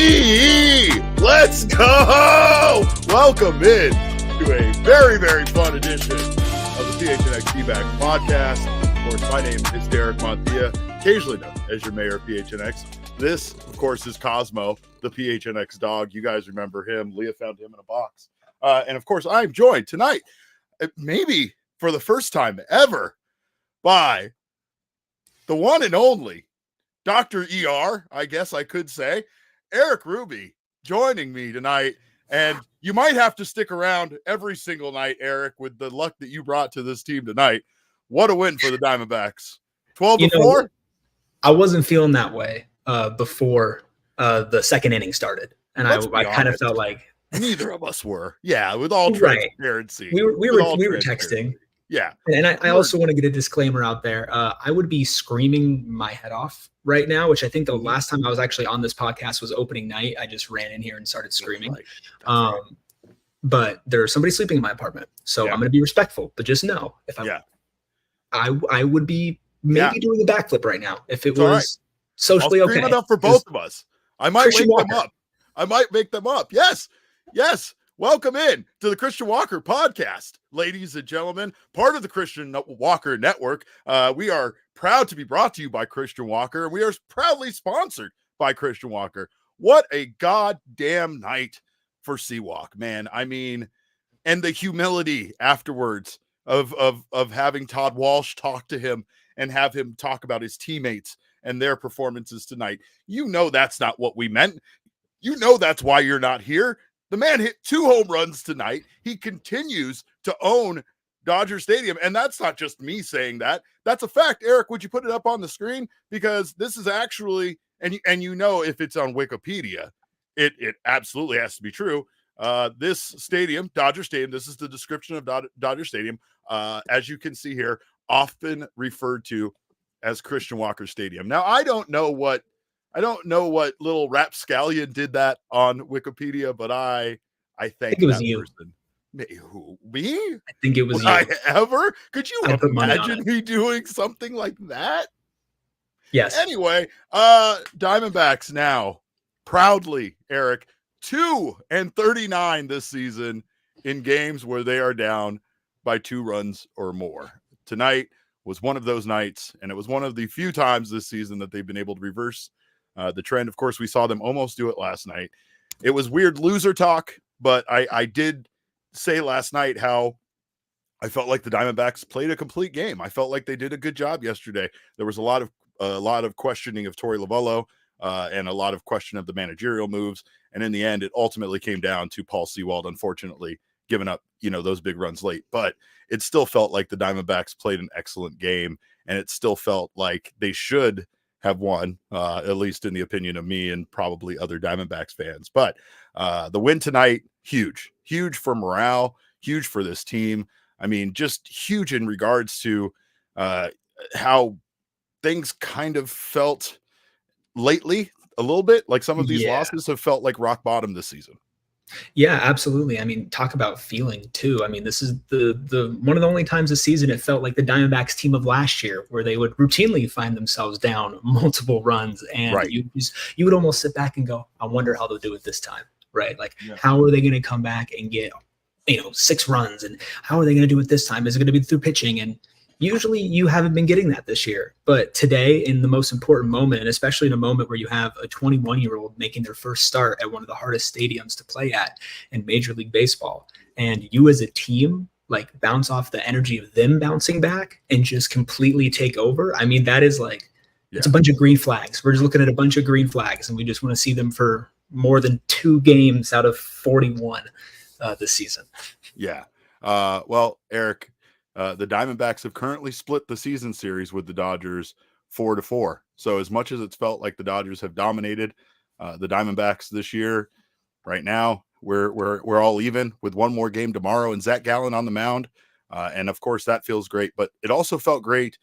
Let's go! Welcome in to a very, very fun edition of the PHNX D-Back podcast. Of course, my name is Erik Montia, occasionally known as your mayor of PHNX. This, of course, is Cosmo, the PHNX dog. You guys remember him. Leah found him in a box. And, of course, I'm joined tonight, maybe for the first time ever, by the one and only Dr. ER, I guess I could say, Erik Ruby, joining me tonight. And you might have to stick around every single night, Erik, with the luck that you brought to this team tonight. What a win for the Diamondbacks. 12-4? I wasn't feeling that way before the second inning started. And I kind of felt like neither of us were. Yeah, with all transparency. We were texting. Yeah. And I also want to get a disclaimer out there. I would be screaming my head off right now, which I think the last time I was actually on this podcast was opening night. I just ran in here and started screaming. Right. But there's somebody sleeping in my apartment. So I'm going to be respectful. But just know, if I would be maybe doing a backflip right now if it was socially okay. Enough for both of us. I might wake them up. I might make them up. Yes. Welcome in to the Cristian Walker podcast, ladies and gentlemen, part of the Cristian Walker network. We are proud to be brought to you by Cristian Walker. We are proudly sponsored by Cristian Walker. What a goddamn night for Seawalk, man. I mean, and the humility afterwards of having Todd Walsh talk to him and have him talk about his teammates and their performances tonight. You know that's not what we meant. You know that's why you're not here. The man hit 2 home runs tonight. He continues to own Dodger Stadium. And that's not just me saying that. That's a fact. Erik, would you put it up on the screen? Because this is actually, and you know if it's on Wikipedia, it absolutely has to be true. This stadium, Dodger Stadium, this is the description of Dodger Stadium, as you can see here, often referred to as Cristian Walker Stadium. Now, I don't know what little rapscallion did that on Wikipedia, but I think it was that you. Person. Who, me? I think it was you. Could you imagine me doing something like that? Yes. Anyway, Diamondbacks now proudly, Erik, 2-39 this season in games where they are down by 2 runs or more. Tonight was one of those nights, and it was one of the few times this season that they've been able to reverse the trend. Of course, we saw them almost do it last night. It was weird loser talk, but I did say last night how I felt like the Diamondbacks played a complete game. I felt like they did a good job yesterday. There was a lot of questioning of Torrey and a lot of question of the managerial moves. And in the end, it ultimately came down to Paul Sewald, unfortunately, giving up, those big runs late. But it still felt like the Diamondbacks played an excellent game, and it still felt like they should have won, at least in the opinion of me and probably other Diamondbacks fans. But the win tonight, huge for morale, huge for this team. I mean, just huge in regards to how things kind of felt lately a little bit. Like some of these losses have felt like rock bottom this season. Yeah, absolutely. I mean, talk about feeling too. I mean, this is the one of the only times this season it felt like the Diamondbacks team of last year, where they would routinely find themselves down multiple runs, and you would almost sit back and go, I wonder how they'll do it this time, right? Like, how are they going to come back and get 6 runs, and how are they going to do it this time? Is it going to be through pitching? And usually you haven't been getting that this year. But today, in the most important moment, and especially in a moment where you have a 21-year-old making their first start at one of the hardest stadiums to play at in Major League Baseball, and you as a team bounce off the energy of them bouncing back and just completely take over. I mean, that is it's a bunch of green flags. We're just looking at a bunch of green flags, and we just want to see them for more than 2 games out of 41 this season. Yeah. Well, Erik, the Diamondbacks have currently split the season series with the Dodgers 4-4. So as much as it's felt like the Dodgers have dominated the Diamondbacks this year, right now we're all even with 1 more game tomorrow and Zach Gallen on the mound. And of course that feels great, but it also felt great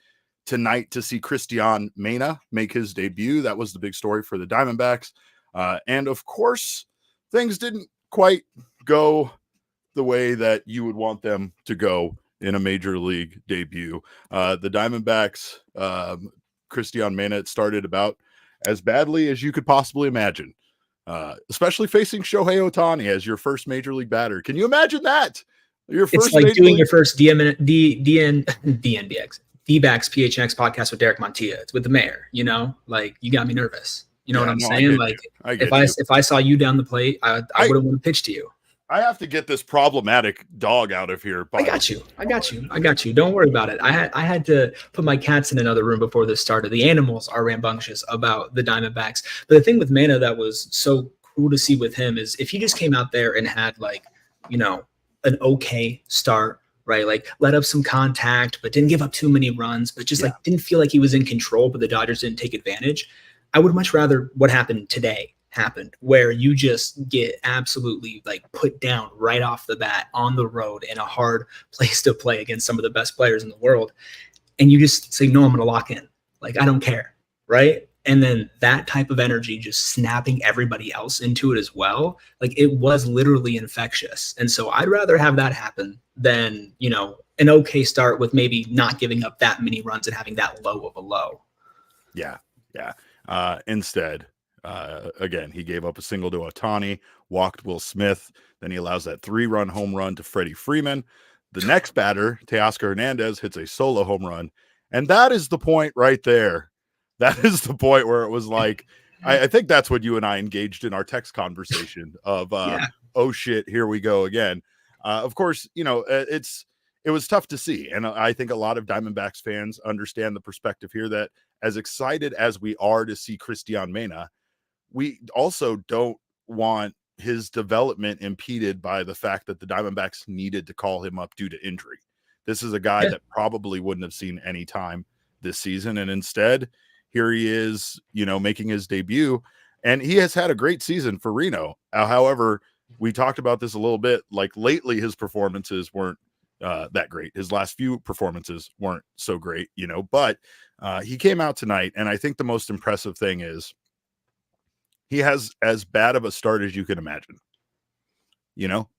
tonight to see Cristian Mena make his debut. That was the big story for the Diamondbacks. And of course things didn't quite go the way that you would want them to go in a major league debut. The Diamondbacks, Cristian Mena, it started about as badly as you could possibly imagine. especially facing Shohei Ohtani as your first major league batter. Can you imagine that? It's like doing your first DNBX D-backs PHNX podcast with Derek Montilla. It's with the mayor, you know, like you got me nervous. You know what I'm saying? Like if I saw you down the plate, I wouldn't want to pitch to you. I have to get this problematic dog out of here. I got you. Don't worry about it. I had to put my cats in another room before this started. The animals are rambunctious about the Diamondbacks. But the thing with Mena that was so cool to see with him is if he just came out there and had like, you know, an okay start, right? Like let up some contact, but didn't give up too many runs, but just like didn't feel like he was in control, but the Dodgers didn't take advantage. I would much rather what happened today happened, where you just get absolutely like put down right off the bat on the road in a hard place to play against some of the best players in the world. And you just say, no, I'm going to lock in. Like, I don't care. Right. And then that type of energy, just snapping everybody else into it as well. Like it was literally infectious. And so I'd rather have that happen than, you know, an okay start with maybe not giving up that many runs and having that low of a low. Yeah. Yeah. Instead, again, he gave up a single to Ohtani, walked Will Smith. Then he allows that 3-run home run to Freddie Freeman. The next batter, Teoscar Hernandez, hits a solo home run. And that is the point right there. That is the point where it was like, I think that's what you and I engaged in our text conversation of, oh shit, here we go again. Of course, you know, it was tough to see. And I think a lot of Diamondbacks fans understand the perspective here that as excited as we are to see Cristian Mena, we also don't want his development impeded by the fact that the Diamondbacks needed to call him up due to injury. This is a guy that probably wouldn't have seen any time this season. And instead, here he is, you know, making his debut. And he has had a great season for Reno. However, we talked about this a little bit. Like lately, his performances weren't that great. His last few performances weren't so great, you know, but he came out tonight. And I think the most impressive thing is he has as bad of a start as you can imagine. You know,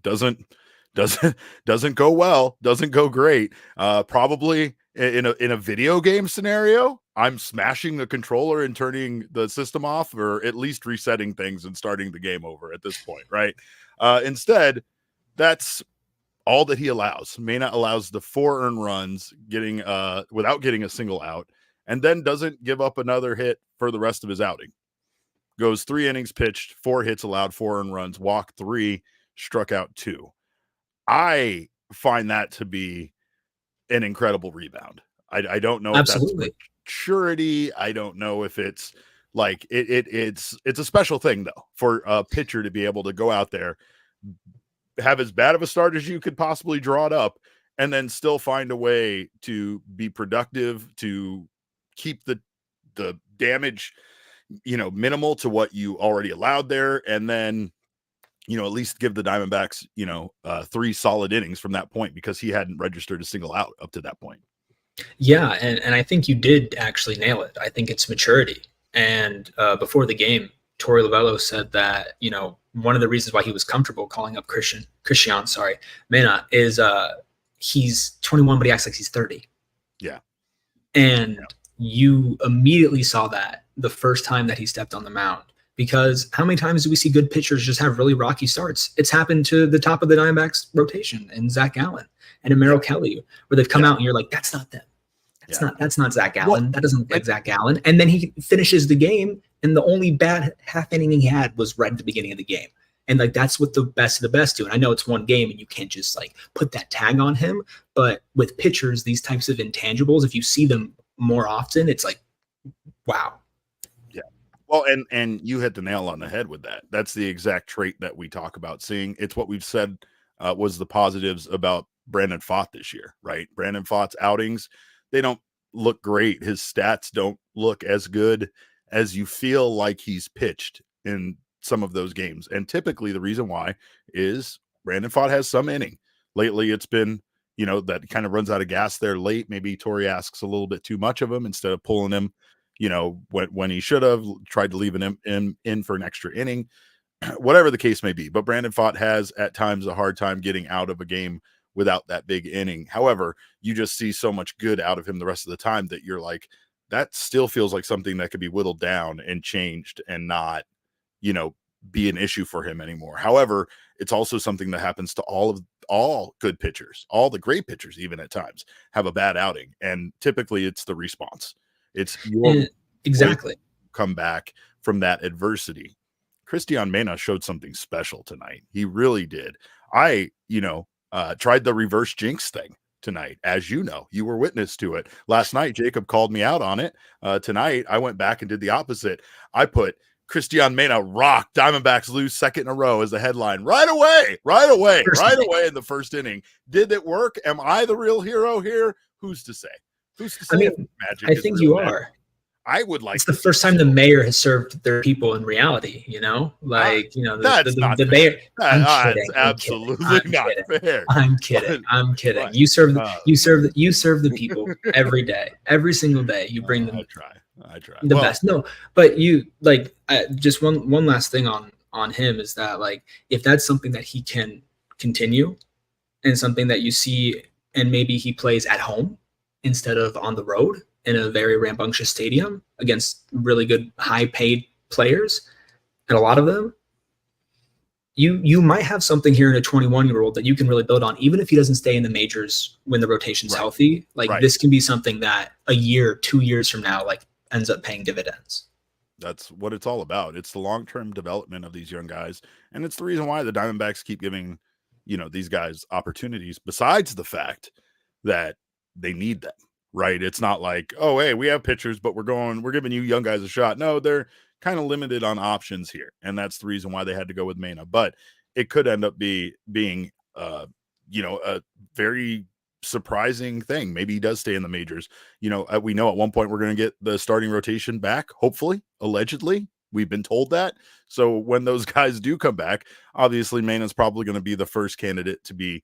doesn't go well, doesn't go great. Probably in a video game scenario, I'm smashing the controller and turning the system off, or at least resetting things and starting the game over at this point, right? Instead, that's all that he allows. Mena allows the 4 earned runs, getting without getting a single out, and then doesn't give up another hit for the rest of his outing. Goes 3 innings pitched, 4 hits allowed, 4 earned runs, walked 3, struck out 2. I find that to be an incredible rebound. I don't know if that's maturity. I don't know if it's like it's a special thing though for a pitcher to be able to go out there, have as bad of a start as you could possibly draw it up, and then still find a way to be productive, to keep the damage, you know, minimal to what you already allowed there, and then, you know, at least give the Diamondbacks, you know, 3 solid innings from that point, because he hadn't registered a single out up to that point. Yeah, and I think you did actually nail it. I think it's maturity. And before the game, Torrey Lovello said that, you know, one of the reasons why he was comfortable calling up Cristian Mena is he's 21, but he acts like he's 30. Yeah. And you immediately saw that the first time that he stepped on the mound. Because how many times do we see good pitchers just have really rocky starts? It's happened to the top of the Diamondbacks rotation and Zach Allen and Merrill Kelly, where they've come out and you're like, that's not them. That's not Zach Allen. That doesn't look like Zach Allen. And then he finishes the game, and the only bad half inning he had was right at the beginning of the game. And like that's what the best of the best do. And I know it's one game, and you can't just like put that tag on him. But with pitchers, these types of intangibles, if you see them more often, it's like, wow. Yeah. Well, and you hit the nail on the head with that. That's the exact trait that we talk about seeing. It's what we've said was the positives about Brandon Pfaadt this year, right? Brandon Pfaadt's outings, they don't look great. His stats don't look as good as you feel like he's pitched in some of those games. And typically the reason why is Brandon Pfaadt has some inning. Lately it's been, you know, that kind of runs out of gas there late. Maybe Torrey asks a little bit too much of him instead of pulling him, you know, when he should have tried to leave him in for an extra inning, whatever the case may be. But Brandon Pfaadt has at times a hard time getting out of a game without that big inning. However, you just see so much good out of him the rest of the time that you're like, that still feels like something that could be whittled down and changed and not, be an issue for him anymore. However, it's also something that happens to all good pitchers. All the great pitchers, even at times, have a bad outing, and typically it's the response. It's your exactly come back from that adversity. Cristian Mena showed something special tonight. He really did. I tried the reverse jinx thing tonight. As you know, you were witness to it last night. Jacob called me out on it. Tonight I went back and did the opposite. I put Cristian Mena rock, Diamondbacks lose second in a row as the headline right away in the first inning. Did it work? Am I the real hero here? Who's to say? I mean, I think you are. I would like. It's the first time the mayor has served their people in reality. That's not the fair. mayor. That's absolutely not fair. I'm kidding. You serve the people every day, every single day. You bring them. I try the best. No, but you just one last thing on him is that if that's something that he can continue, and something that you see, and maybe he plays at home instead of on the road in a very rambunctious stadium against really good high paid players, and a lot of them, you might have something here in a 21-year-old that you can really build on, even if he doesn't stay in the majors when the rotation's healthy. This can be something that a year, 2 years from now, ends up paying dividends. That's what it's all about. It's the long-term development of these young guys. And it's the reason why the Diamondbacks keep giving, these guys opportunities, besides the fact that they need them. Right. It's not like, oh, hey, we have pitchers, but we're giving you young guys a shot. No, they're kind of limited on options here. And that's the reason why they had to go with Mena. But it could end up being a very surprising thing. Maybe he does stay in the majors. We know at one point we're going to get the starting rotation back, hopefully, allegedly. We've been told that. So when those guys do come back, obviously Mena's probably going to be the first candidate to be,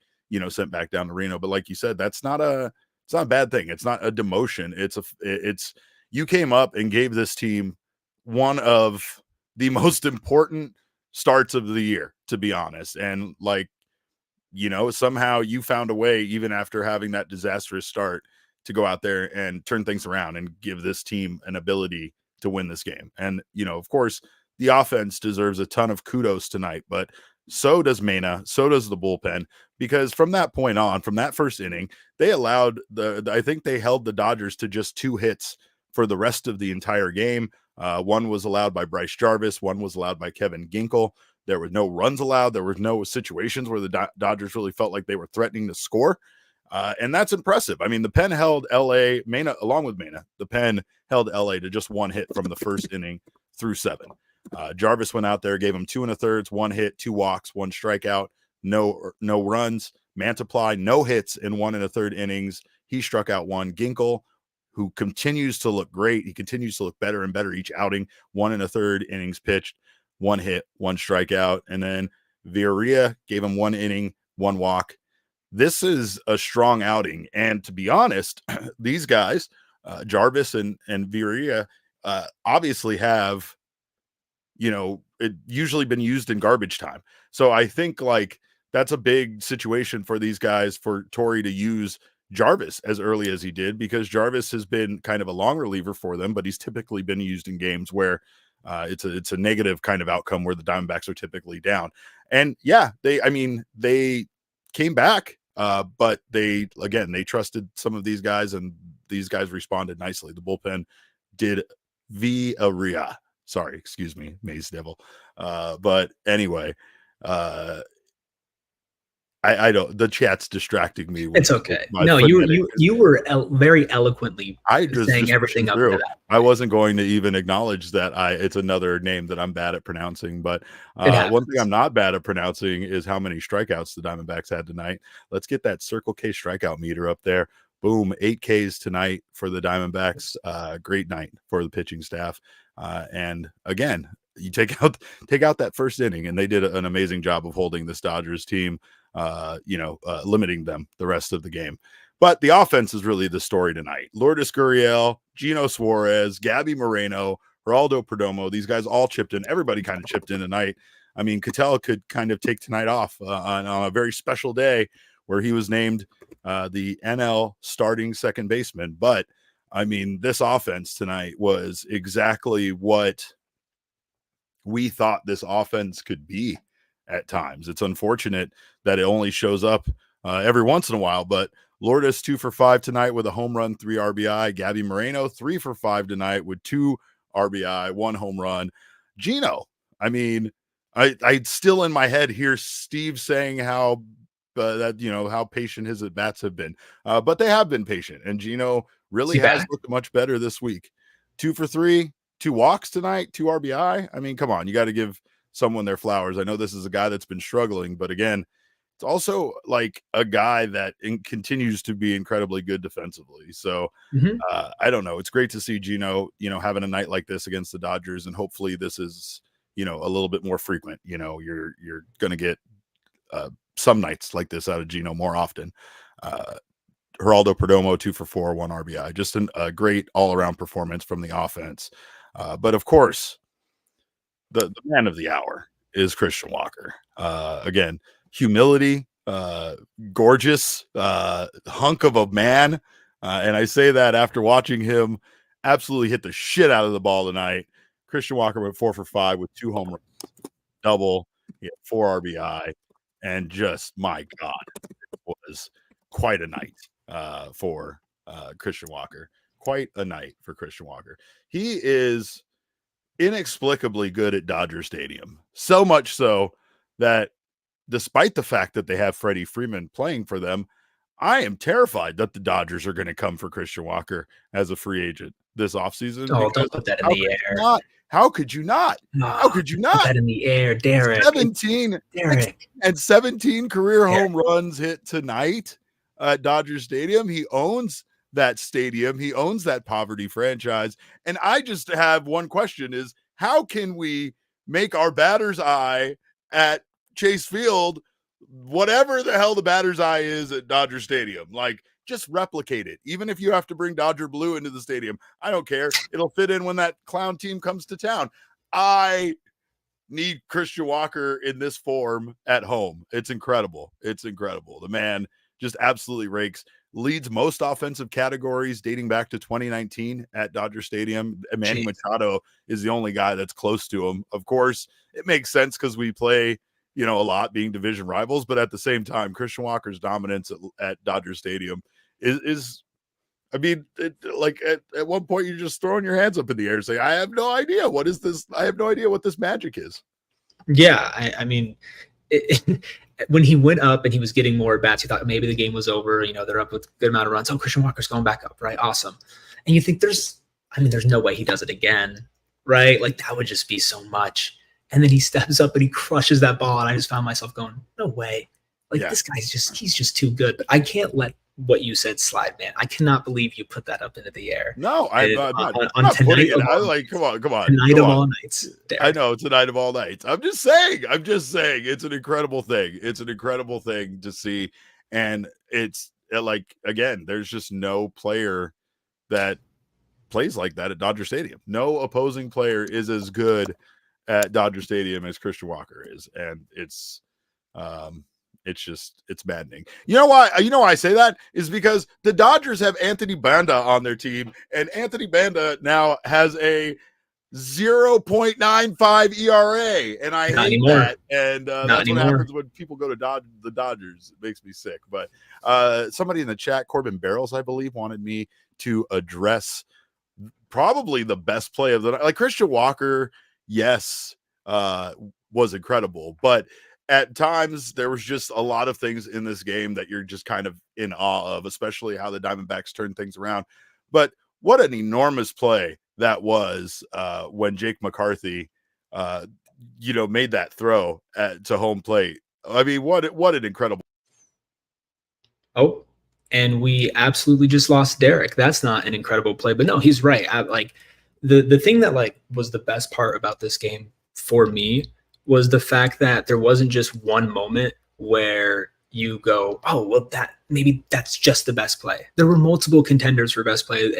sent back down to Reno. But like you said, it's not a bad thing. It's not a demotion. It's you came up and gave this team one of the most important starts of the year, to be honest. And somehow you found a way, even after having that disastrous start, to go out there and turn things around and give this team an ability to win this game. And, of course, the offense deserves a ton of kudos tonight, but so does Mena, so does the bullpen, because from that point on, from that first inning, they allowed I think they held the Dodgers to just 2 hits for the rest of the entire game. One was allowed by Bryce Jarvis. One was allowed by Kevin Ginkel. There were no runs allowed. There were no situations where the Dodgers really felt like they were threatening to score. And that's impressive. I mean, the pen held LA, Mena, along with Mena, the pen held LA to just 1 hit from the first inning through 7. Jarvis went out there, gave him 2 1/3, 1 hit, 2 walks, 1 strikeout, no runs. Mantiply, no hits in 1 1/3 innings. He struck out 1. Ginkel, who continues to look great. He continues to look better and better each outing. 1 1/3 innings pitched, 1 hit, 1 strikeout. And then Villarreal gave him 1 inning, 1 walk. This is a strong outing. And to be honest, these guys, Jarvis and Villarreal, obviously have, it usually been used in garbage time. So I think that's a big situation for these guys, for Torrey to use Jarvis as early as he did, because Jarvis has been kind of a long reliever for them, but he's typically been used in games where it's a negative kind of outcome, where the Diamondbacks are typically down. And yeah, they came back, but they trusted some of these guys, and these guys responded nicely. The bullpen did Villarreal. Sorry, excuse me, Maze Devil. But anyway, I don't. The chat's distracting me. It's okay. No, you were very eloquently saying everything up to that. I wasn't going to even acknowledge that it's another name that I'm bad at pronouncing. But one thing I'm not bad at pronouncing is how many strikeouts the Diamondbacks had tonight. Let's get that Circle K strikeout meter up there. Boom, 8 Ks tonight for the Diamondbacks. Great night for the pitching staff. And again, you take out that first inning, and they did an amazing job of holding this Dodgers team, limiting them the rest of the game. But the offense is really the story tonight. Lourdes Gurriel, Gino Suarez, Gabby Moreno, Geraldo Perdomo, these guys all chipped in. Everybody kind of chipped in tonight. I mean, Ketel could kind of take tonight off on a very special day where he was named the NL starting second baseman. But I mean, this offense tonight was exactly what we thought this offense could be at times. It's unfortunate that it only shows up every once in a while, but Lourdes 2 for 5 tonight with a home run, 3 RBI. Gabby Moreno 3 for 5 tonight with 2 RBI, 1 home run. Gino, I mean, I still in my head hear Steve saying how that, you know, how patient his at bats have been, but they have been patient, and Gino really has looked much better this week. 2 for 3, 2 walks tonight, 2 RBI. I mean, come on, you got to give someone their flowers. I know this is a guy that's been struggling, but again, it's also like a guy that continues to be incredibly good defensively. So I don't know. It's great to see Gino, you know, having a night like this against the Dodgers, and hopefully this is, you know, a little bit more frequent. You know, you're going to get some nights like this out of Gino more often. Geraldo Perdomo 2 for 4, 1 RBI, just a great all-around performance from the offense. But of course, the man of the hour is Cristian Walker. Again, humility, gorgeous, hunk of a man. And I say that after watching him absolutely hit the shit out of the ball tonight. Cristian Walker went 4 for 5 with 2 home runs, double, he had 4 RBI, and just, my God, it was quite a night for Cristian Walker. Quite a night for Cristian Walker. He is inexplicably good at Dodger Stadium. So much so that despite the fact that they have Freddie Freeman playing for them, I am terrified that the Dodgers are going to come for Cristian Walker as a free agent this offseason. Oh, don't put that in the air. How could you not? How could you not? Put that in the air, Derek. 17 career home runs hit tonight at Dodger Stadium. He owns that stadium. He owns that poverty franchise. And I just have one question is, how can we make our batter's eye at Chase Field, whatever the hell the batter's eye is at Dodger Stadium? Like, just replicate it. Even if you have to bring Dodger blue into the stadium, I don't care. It'll fit in when that clown team comes to town. I need Cristian Walker in this form at home. It's incredible. It's incredible. The man just absolutely rakes. Leads most offensive categories dating back to 2019 at Dodger Stadium. Manny Machado is the only guy that's close to him. Of course, it makes sense because we play, you know, a lot being division rivals, but at the same time, Cristian Walker's dominance at Dodger Stadium is I mean, like at one point you're just throwing your hands up in the air and saying, I have no idea. What is this? I have no idea what this magic is. Yeah. I mean, when he went up and he was getting more bats, you thought maybe the game was over. You know, they're up with a good amount of runs. Oh, Cristian Walker's going back up, right? Awesome. And you think there's no way he does it again, right? Like that would just be so much. And then he steps up and he crushes that ball. And I just found myself going, no way. Like this guy's he's just too good. But I can't let what you said slide, man. I cannot believe you put that up into the air. No, I'm not putting it. I like, come on. Tonight of all nights. Derek. I know, tonight of all nights. I'm just saying, it's an incredible thing. It's an incredible thing to see. And it's like, again, there's just no player that plays like that at Dodger Stadium. No opposing player is as good at Dodger Stadium as Cristian Walker is. And it's maddening. You know why I say that is because the Dodgers have Anthony Banda on their team, and Anthony Banda now has a 0.95 ERA, and I hate that. And that's what happens when people go to the Dodgers. It makes me sick. But somebody in the chat, Corbin Barrels, I believe, wanted me to address probably the best play of the night. Like Cristian Walker, yes, was incredible, but at times there was just a lot of things in this game that you're just kind of in awe of, especially how the Diamondbacks turned things around. But what an enormous play that was when Jake McCarthy, made that throw to home plate. I mean, what an incredible. Oh, and we absolutely just lost Derek. That's not an incredible play, but no, he's right. The thing that was the best part about this game for me was the fact that there wasn't just one moment where you go, oh, well, that's just the best play. There were multiple contenders for best play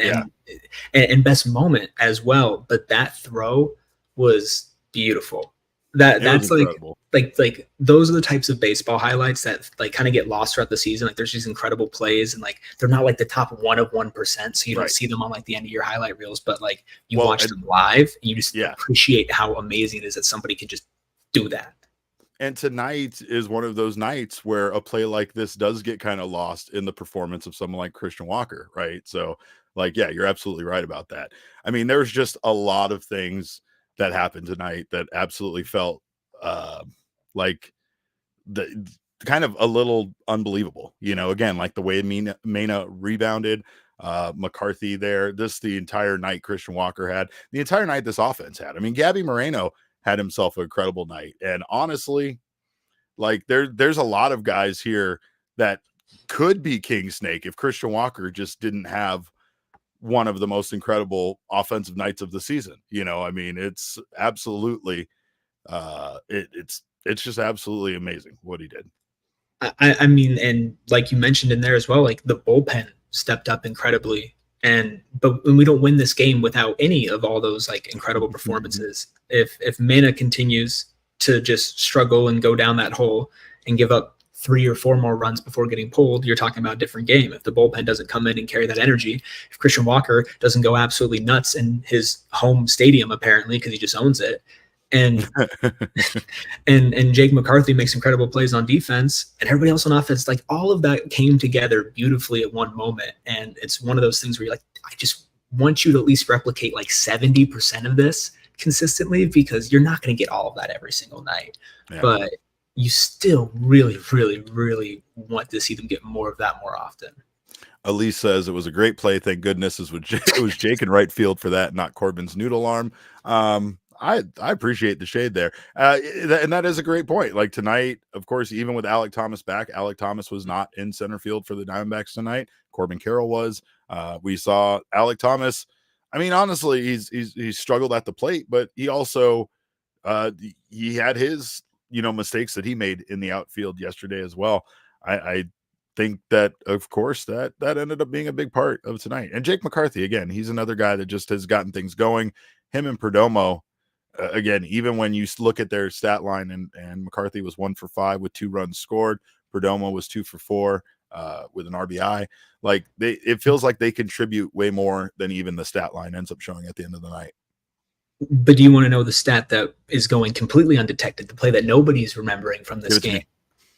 and best moment as well. But that throw was beautiful. That's like those are the types of baseball highlights that like kind of get lost throughout the season. Like there's these incredible plays and like they're not like the top 1 of 1%, so you don't see them on like the end of your highlight reels, but like you watch them live and you just appreciate how amazing it is that somebody can just do that. And tonight is one of those nights where a play like this does get kind of lost in the performance of someone like Cristian Walker, right? So like, yeah, you're absolutely right about that. I mean, there's just a lot of things that happened tonight that absolutely felt like the kind of a little unbelievable, again, like the way Mena rebounded, McCarthy there, the entire night Cristian Walker had, the entire night this offense had. I mean, Gabby Moreno had himself an incredible night. And honestly, like there's a lot of guys here that could be King Snake if Cristian Walker just didn't have one of the most incredible offensive nights of the season. I mean, it's absolutely it's just absolutely amazing what he did. I mean, and like you mentioned in there as well, like the bullpen stepped up incredibly. But we don't win this game without any of all those like incredible performances. If Mena continues to just struggle and go down that hole and give up 3 or 4 more runs before getting pulled, you're talking about a different game. If the bullpen doesn't come in and carry that energy, if Cristian Walker doesn't go absolutely nuts in his home stadium, apparently, because he just owns it, and and Jake McCarthy makes incredible plays on defense, and everybody else on offense, like all of that came together beautifully at one moment. And it's one of those things where you're like, I just want you to at least replicate like 70% of this consistently, because you're not going to get all of that every single night. Yeah. But you still really, really, really want to see them get more of that more often. Elise says it was a great play. Thank goodness it was Jake in right field for that, not Corbin's noodle arm. I appreciate the shade there. And that is a great point. Like tonight, of course, even with Alek Thomas back, Alek Thomas was not in center field for the Diamondbacks tonight. Corbin Carroll was. We saw Alek Thomas. I mean, honestly, he's struggled at the plate, but he also he had his mistakes that he made in the outfield yesterday as well. I think that, of course, that ended up being a big part of tonight. And Jake McCarthy, again, he's another guy that just has gotten things going. Him and Perdomo, again, even when you look at their stat line, and McCarthy was 1 for 5 with 2 runs scored, Perdomo was 2 for 4 with an RBI. Like it feels like they contribute way more than even the stat line ends up showing at the end of the night. But do you want to know the stat that is going completely undetected, the play that nobody's remembering from this game?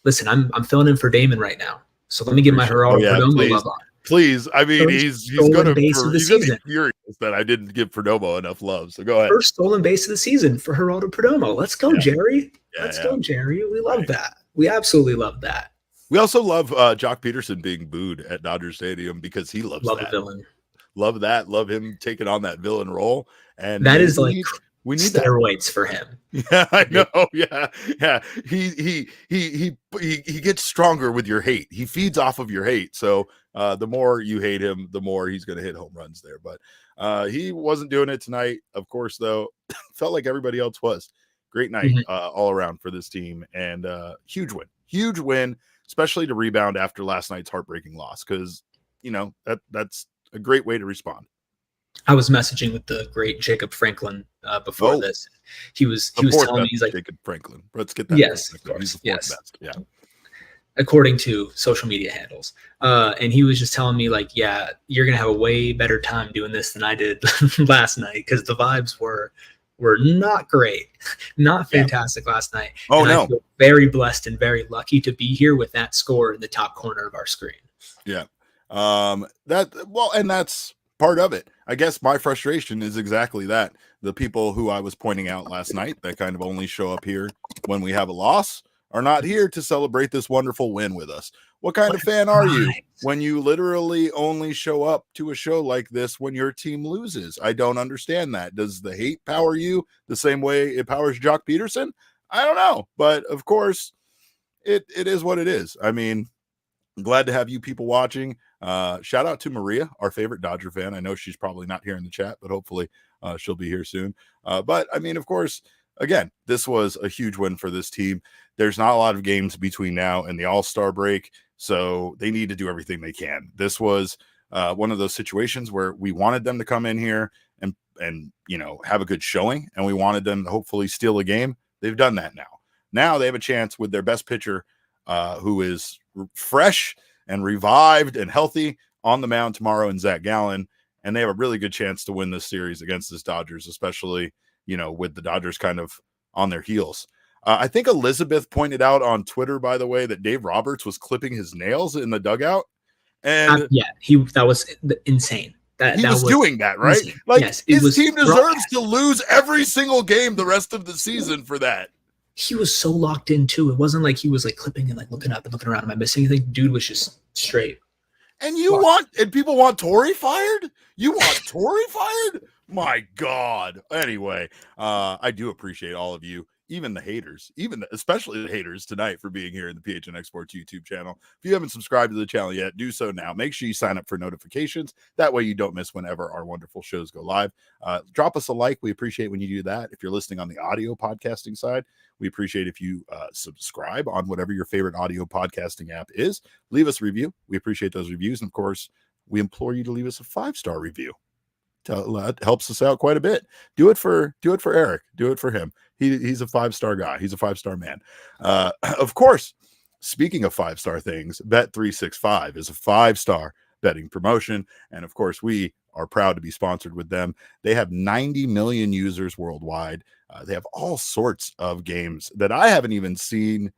Listen, I'm filling in for Damon right now, so let me give my Geraldo Perdomo love on. Please, I mean, he's going to be furious that I didn't give Perdomo enough love. So go ahead. First stolen base of the season for Geraldo Perdomo. Let's go, Jerry. Let's go, Jerry. We love that. We absolutely love that. We also love Jock Peterson being booed at Dodger Stadium because he loves that. The villain. Love that. Love him taking on that villain role. And that is like we need steroids for him. Yeah, I know. Yeah. He gets stronger with your hate. He feeds off of your hate. So the more you hate him, the more he's going to hit home runs there. But he wasn't doing it tonight. Of course, though, felt like everybody else was. Great night all around for this team, and huge win, especially to rebound after last night's heartbreaking loss, because that's a great way to respond. I was messaging with the great Jacob Franklin before this. He was telling me, he's like, Jacob Franklin. Let's get that. Yes, of course. He's the fourth best. Yeah. According to social media handles. And he was just telling me, like, yeah, you're going to have a way better time doing this than I did last night, because the vibes were not great, not fantastic last night. Oh, and no. I feel very blessed and very lucky to be here with that score in the top corner of our screen. Yeah. And that's part of it. I guess my frustration is exactly that. The people who I was pointing out last night that kind of only show up here when we have a loss are not here to celebrate this wonderful win with us. What kind of fan are you when you literally only show up to a show like this when your team loses? I don't understand that. Does the hate power you the same way it powers Jock Peterson? I don't know. But of course, it is what it is. I mean, I'm glad to have you people watching. Shout out to Maria, our favorite Dodger fan. I know she's probably not here in the chat, but hopefully she'll be here soon. But I mean, of course, again, this was a huge win for this team. There's not a lot of games between now and the All-Star break, so they need to do everything they can. This was one of those situations where we wanted them to come in here and have a good showing, and we wanted them to hopefully steal a game. They've done that now. Now they have a chance with their best pitcher, who is fresh and revived and healthy on the mound tomorrow in Zach Gallen. And they have a really good chance to win this series against this Dodgers, especially, with the Dodgers kind of on their heels. I think Elizabeth pointed out on Twitter, by the way, that Dave Roberts was clipping his nails in the dugout. And that was insane. He was doing that, right? Insane. Like, yes, his team deserves to lose every single game the rest of the season for that. He was so locked in too. It wasn't like he was like clipping and like looking up and looking around. Am I missing anything? Dude was just straight. And people want Torrey fired? You want Torrey fired? My God. Anyway, I do appreciate all of you, even the haters, especially the haters tonight, for being here in the PHNX Sports YouTube channel. If you haven't subscribed to the channel yet, do so now. Make sure you sign up for notifications. That way you don't miss whenever our wonderful shows go live. Drop us a like. We appreciate when you do that. If you're listening on the audio podcasting side, we appreciate if you subscribe on whatever your favorite audio podcasting app is. Leave us a review. We appreciate those reviews. And of course, we implore you to leave us a 5-star review. That helps us out quite a bit. Do it for Erik. Do it for him. He's a 5-star guy. He's a 5-star man. Of course, speaking of 5-star things, Bet365 is a 5-star betting promotion. And of course, we are proud to be sponsored with them. They have 90 million users worldwide. They have all sorts of games that I haven't even seen,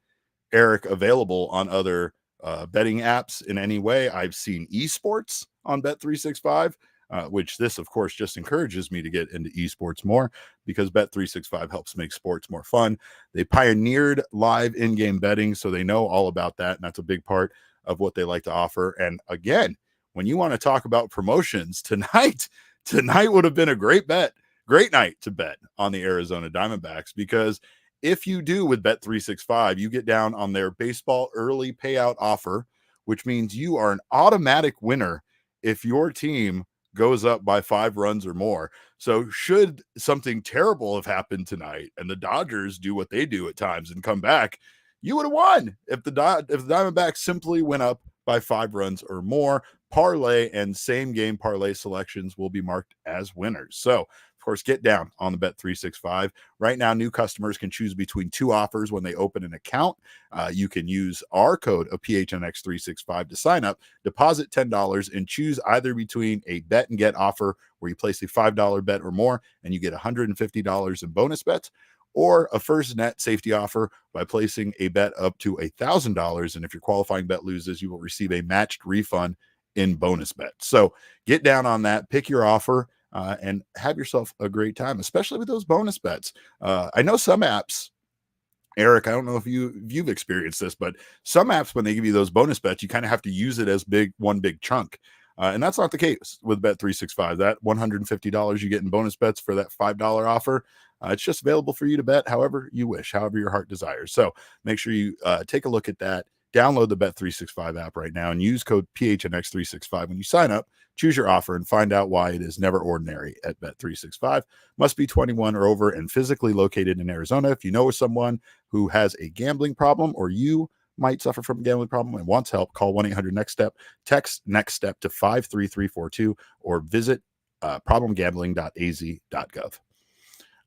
Erik, available on other betting apps in any way. I've seen esports on Bet365. Which this, of course, just encourages me to get into esports more, because Bet365 helps make sports more fun. They pioneered live in-game betting, so they know all about that, and that's a big part of what they like to offer. And again, when you want to talk about promotions, tonight would have been a great night to bet on the Arizona Diamondbacks, because if you do with Bet365, you get down on their baseball early payout offer, which means you are an automatic winner if your team goes up by 5 runs or more. So should something terrible have happened tonight and the Dodgers do what they do at times and come back, you would have won. If the Diamondbacks simply went up by 5 runs or more, parlay and same game parlay selections will be marked as winners. So of course, get down on the Bet365. Right now, new customers can choose between 2 offers when they open an account. You can use our code of PHNX365 to sign up, deposit $10, and choose either between a bet and get offer where you place a $5 bet or more and you get $150 in bonus bets, or a first net safety offer by placing a bet up to $1,000. And if your qualifying bet loses, you will receive a matched refund in bonus bets. So get down on that, pick your offer, and have yourself a great time, especially with those bonus bets. I know some apps, Erik, I don't know if you've experienced this, but some apps, when they give you those bonus bets, you kind of have to use it as one big chunk. And that's not the case with Bet365. That $150 you get in bonus bets for that $5 offer, it's just available for you to bet however you wish, however your heart desires. So make sure you take a look at that. Download the Bet365 app right now and use code PHNX365 when you sign up. Choose your offer and find out why it is never ordinary at Bet365. Must be 21 or over and physically located in Arizona. If you know someone who has a gambling problem, or you might suffer from a gambling problem and wants help, call 1-800-NEXT-STEP, text NEXT STEP to 53342, or visit problemgambling.az.gov.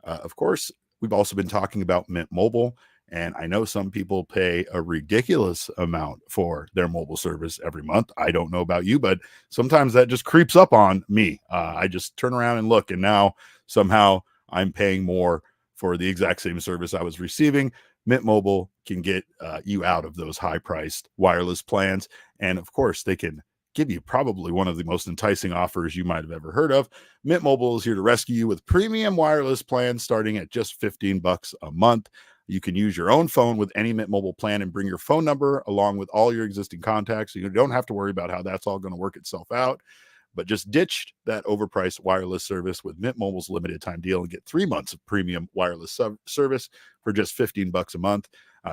Of course, we've also been talking about Mint Mobile. And I know some people pay a ridiculous amount for their mobile service every month. I don't know about you, but sometimes that just creeps up on me. I just turn around and look, and now somehow I'm paying more for the exact same service I was receiving. Mint Mobile can get you out of those high-priced wireless plans. And of course, they can give you probably one of the most enticing offers you might have ever heard of. Mint Mobile is here to rescue you with premium wireless plans starting at just $15 a month. You can use your own phone with any Mint Mobile plan and bring your phone number along with all your existing contacts. So you don't have to worry about how that's all going to work itself out. But just ditch that overpriced wireless service with Mint Mobile's limited time deal and get 3 months of premium wireless service for just $15 a month.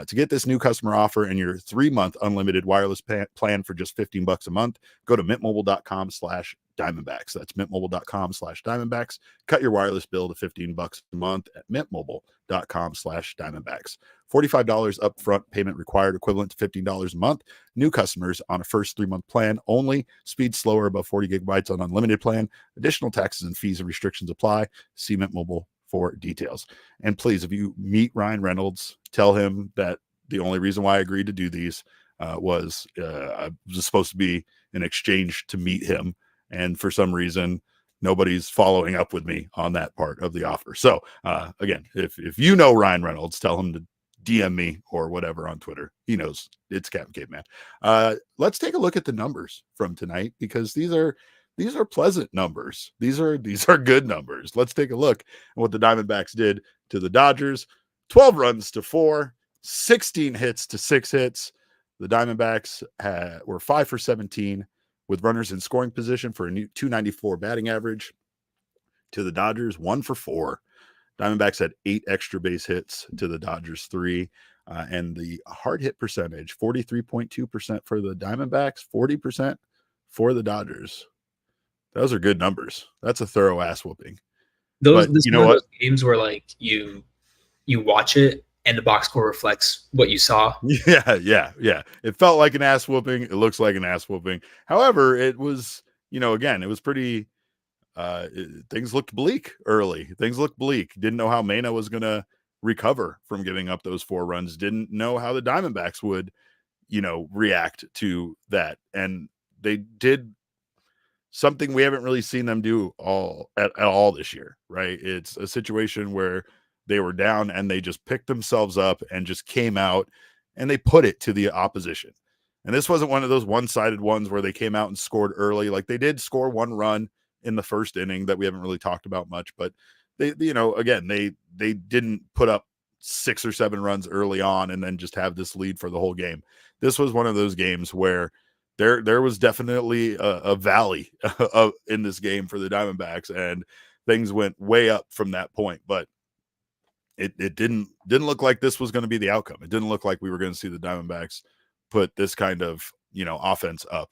To get this new customer offer and your 3-month unlimited wireless plan for just $15 a month, go to mintmobile.com/Diamondbacks. That's mintmobile.com/Diamondbacks. Cut your wireless bill to $15 a month at mintmobile.com/Diamondbacks. $45 upfront payment required, equivalent to $15 a month. New customers on a first 3-month plan only. Speed slower above 40 gigabytes on unlimited plan. Additional taxes and fees and restrictions apply. See Mint Mobile for details. And please, if you meet Ryan Reynolds, tell him that the only reason why I agreed to do these was supposed to be an exchange to meet him. And for some reason, nobody's following up with me on that part of the offer. So again, if you know Ryan Reynolds, tell him to DM me or whatever on Twitter. He knows it's Captain Caveman. Let's take a look at the numbers from tonight, because these are pleasant numbers. These are good numbers. Let's take a look at what the Diamondbacks did to the Dodgers. 12 runs to 4, 16 hits to 6 hits. The Diamondbacks were 5 for 17 with runners in scoring position for a new 294 batting average. To the Dodgers, 1 for 4. Diamondbacks had 8 extra base hits to the Dodgers 3. And the hard hit percentage, 43.2% for the Diamondbacks, 40% for the Dodgers. Those are good numbers. That's a thorough ass whooping. This you know what? Those games where like you watch it and the box score reflects what you saw. Yeah. It felt like an ass whooping. It looks like an ass whooping. However, it was, again, it was pretty. Things looked bleak early. Things looked bleak. Didn't know how Mena was going to recover from giving up those 4 runs. Didn't know how the Diamondbacks would, react to that. And they did something we haven't really seen them do at all this year, right? It's a situation where they were down and they just picked themselves up and just came out and they put it to the opposition. And this wasn't one of those one-sided ones where they came out and scored early. Like, they did score 1 run in the first inning that we haven't really talked about much, but they again, they didn't put up 6 or 7 runs early on and then just have this lead for the whole game. This was one of those games where there was definitely a valley in this game for the Diamondbacks, and things went way up from that point. But it didn't look like this was going to be the outcome. It didn't look like we were going to see the Diamondbacks put this kind of offense up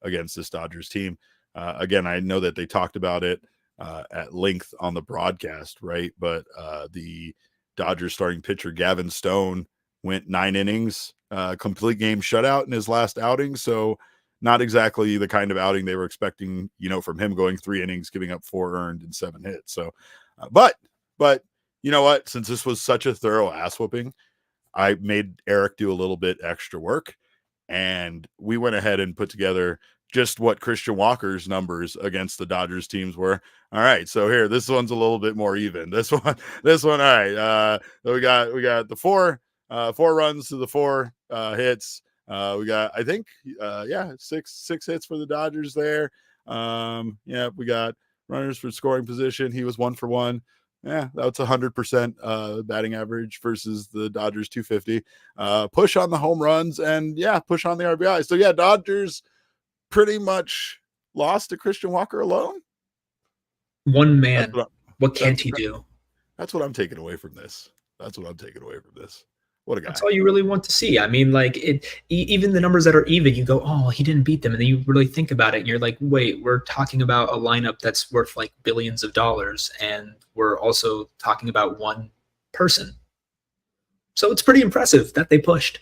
against this Dodgers team. Again, I know that they talked about it at length on the broadcast, right? But the Dodgers starting pitcher Gavin Stone went 9 innings, complete game shutout in his last outing. So not exactly the kind of outing they were expecting, from him, going 3 innings, giving up 4 earned and 7 hits. So, but you know what? Since this was such a thorough ass whooping, I made Erik do a little bit extra work, and we went ahead and put together just what Cristian Walker's numbers against the Dodgers teams were. All right, so here, this one's a little bit more even. This one, all right. We got the 4 runs to the 4 hits. We got, I think, 6 hits for the Dodgers there. We got runners for scoring position. He was 1 for 1. Yeah, that's 100% batting average versus the Dodgers 250. Push on the home runs and push on the RBI. So Dodgers pretty much lost to Cristian Walker alone. One man. What can't he do? That's what I'm taking away from this. What a guy. That's all you really want to see. I mean, like, even the numbers that are even, you go, oh, he didn't beat them. And then you really think about it and you're like, wait, we're talking about a lineup that's worth like billions of dollars. And we're also talking about one person. So it's pretty impressive that they pushed.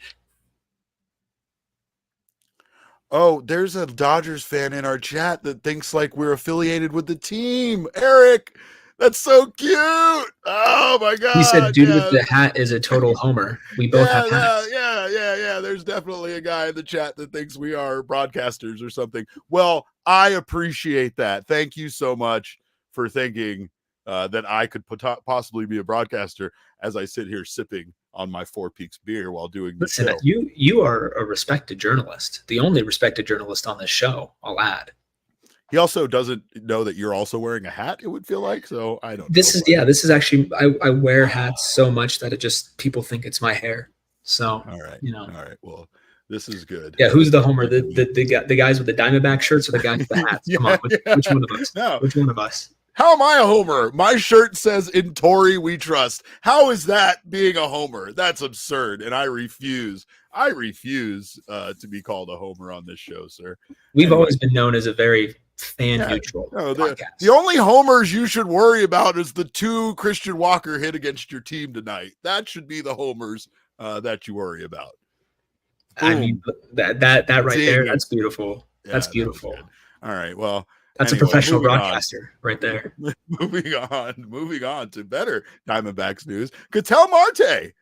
Oh, there's a Dodgers fan in our chat that thinks like we're affiliated with the team. Erik, that's so cute. Oh my God. He said, dude with the hat is a total homer. We both have hats. Yeah. There's definitely a guy in the chat that thinks we are broadcasters or something. Well, I appreciate that. Thank you so much for thinking that I could possibly be a broadcaster as I sit here sipping on my Four Peaks beer while doing the show. You are a respected journalist, the only respected journalist on this show, I'll add. He also doesn't know that you're also wearing a hat, it would feel like. So I don't know. This is actually, I wear hats so much that it just, people think it's my hair. So, all right. All right. Well, this is good. Yeah. Who's the homer? The guys with the Diamondback shirts or the guys with the hats? Come on. Which one of us? No. Which one of us? How am I a homer? My shirt says "In Torrey we trust." How is that being a homer? That's absurd, and I refuse. To be called a homer on this show, sir. We've always been known as a very fan-neutral podcast. The only homers you should worry about is the 2 Cristian Walker hit against your team tonight. That should be the homers that you worry about. Boom. I mean, that right there, that's beautiful. That's beautiful. All right, well. That's anyway, a professional broadcaster right there. Moving on to better Diamondbacks news. Ketel Marte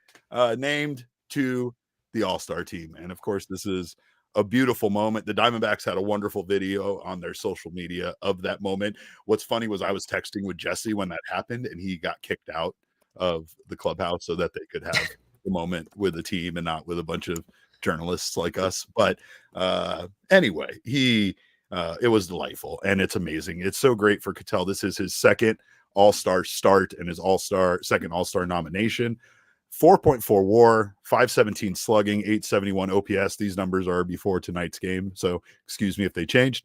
named to the All-Star team. And of course, this is a beautiful moment. The Diamondbacks had a wonderful video on their social media of that moment. What's funny was I was texting with Jesse when that happened, and he got kicked out of the clubhouse so that they could have the moment with the team and not with a bunch of journalists like us. But anyway, it was delightful, and it's amazing. It's so great for Ketel. This is his second All-Star start and his second All-Star nomination. 4.4 WAR, 517 slugging, 871 OPS. These numbers are before tonight's game, so excuse me if they changed.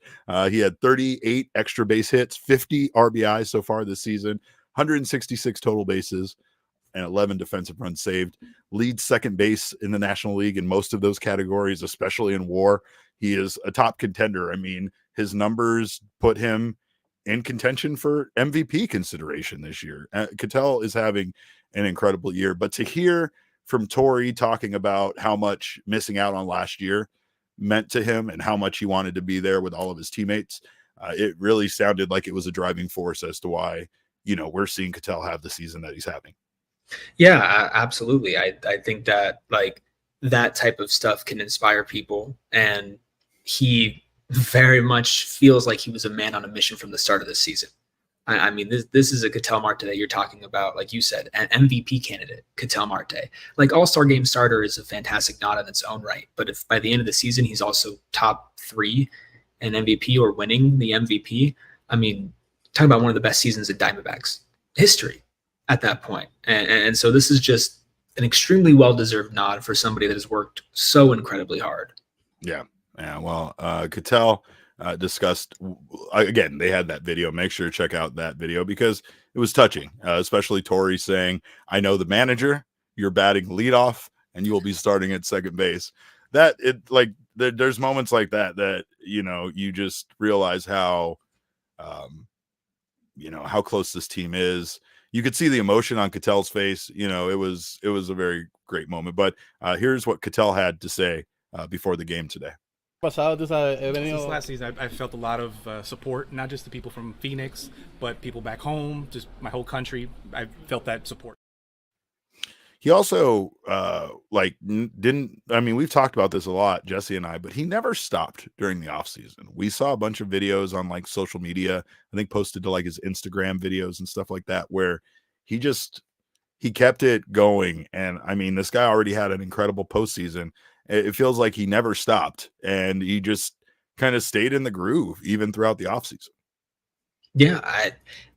He had 38 extra base hits, 50 RBIs so far this season, 166 total bases, and 11 defensive runs saved. Leads second base in the National League in most of those categories, especially in WAR. He is a top contender. I mean, his numbers put him in contention for MVP consideration this year. Ketel is having an incredible year, but to hear from Torrey talking about how much missing out on last year meant to him and how much he wanted to be there with all of his teammates, it really sounded like it was a driving force as to why, we're seeing Ketel have the season that he's having. Yeah, absolutely. I think that that type of stuff can inspire people, and he very much feels like he was a man on a mission from the start of the season. I mean, this is a Ketel Marte that you're talking about, like you said, an MVP candidate, Ketel Marte. All-Star game starter is a fantastic nod in its own right, but if by the end of the season he's also top 3 in MVP or winning the MVP, I mean, talking about one of the best seasons in Diamondbacks history at that point. And so this is just an extremely well-deserved nod for somebody that has worked so incredibly hard. Yeah. Well, Ketel discussed, again, they had that video. Make sure to check out that video because it was touching, especially Torrey saying, I know the manager, you're batting leadoff, and you will be starting at second base. There's moments like that, you just realize how, how close this team is. You could see the emotion on Ketel's face. It was a very great moment. But here's what Ketel had to say before the game today. Since last season, I felt a lot of support, not just the people from Phoenix, but people back home, just my whole country. I felt that support. He also we've talked about this a lot, Jesse and I, but he never stopped during the offseason. We saw a bunch of videos on social media, I think posted to his Instagram videos and stuff like that, where he kept it going. And I mean, this guy already had an incredible postseason. It feels like he never stopped, and he just kind of stayed in the groove even throughout the offseason. Yeah,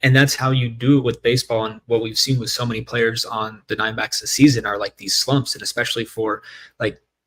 and that's how you do it with baseball. And what we've seen with so many players on the Diamondbacks this season are these slumps, and especially for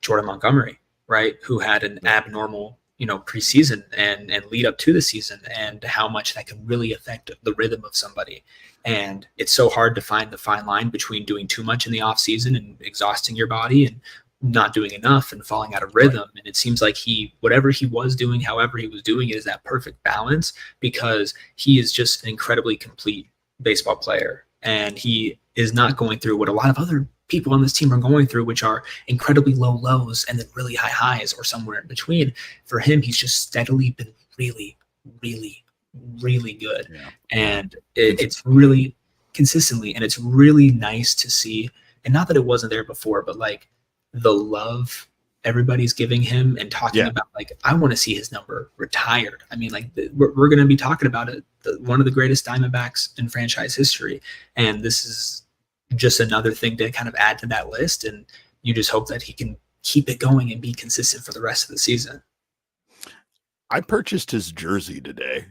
Jordan Montgomery, right, who had an abnormal, preseason and lead up to the season, and how much that can really affect the rhythm of somebody. And it's so hard to find the fine line between doing too much in the off season and exhausting your body and not doing enough and falling out of rhythm. And it seems like whatever he was doing, however he was doing it, is that perfect balance, because he is just an incredibly complete baseball player. And he is not going through what a lot of other people on this team are going through, which are incredibly low lows and then really high highs or somewhere in between. For him, he's just steadily been really, really, really good. Yeah. And it's really consistently, and it's really nice to see. And not that it wasn't there before, but the love everybody's giving him and talking about I want to see his number retired. I mean, we're going to be talking about it, one of the greatest Diamondbacks in franchise history. And this is just another thing to kind of add to that list. And you just hope that he can keep it going and be consistent for the rest of the season. I purchased his jersey today.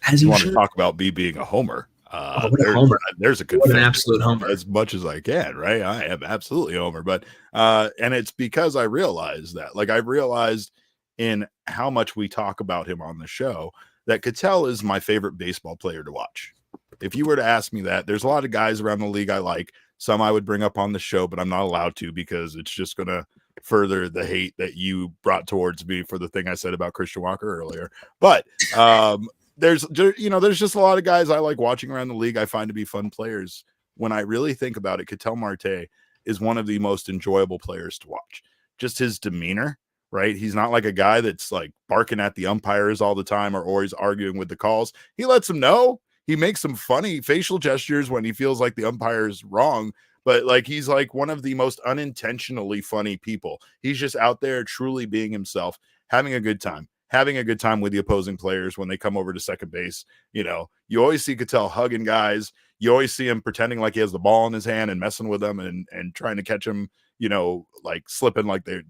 As you want to talk about me being a homer. What a homer. There's a what an absolute homer. As much as I can, right? I am absolutely a homer, but and it's because I realized that, I realized in how much we talk about him on the show, that Ketel is my favorite baseball player to watch. If you were to ask me that, there's a lot of guys around the league I like. Some I would bring up on the show, but I'm not allowed to because it's just going to further the hate that you brought towards me for the thing I said about Cristian Walker earlier. But there's just a lot of guys I like watching around the league I find to be fun players. When I really think about it, Ketel Marte is one of the most enjoyable players to watch. Just his demeanor right? He's not like a guy that's like barking at the umpires all the time or always arguing with the calls. He lets them know. He makes some funny facial gestures when he feels like the umpire's wrong, but like he's like one of the most unintentionally funny people. He's just out there truly being himself, having a good time with the opposing players when they come over to second base. You know, you always see Ketel hugging guys. You always see him pretending like he has the ball in his hand and messing with them and trying to catch him, you know, like slipping like they're,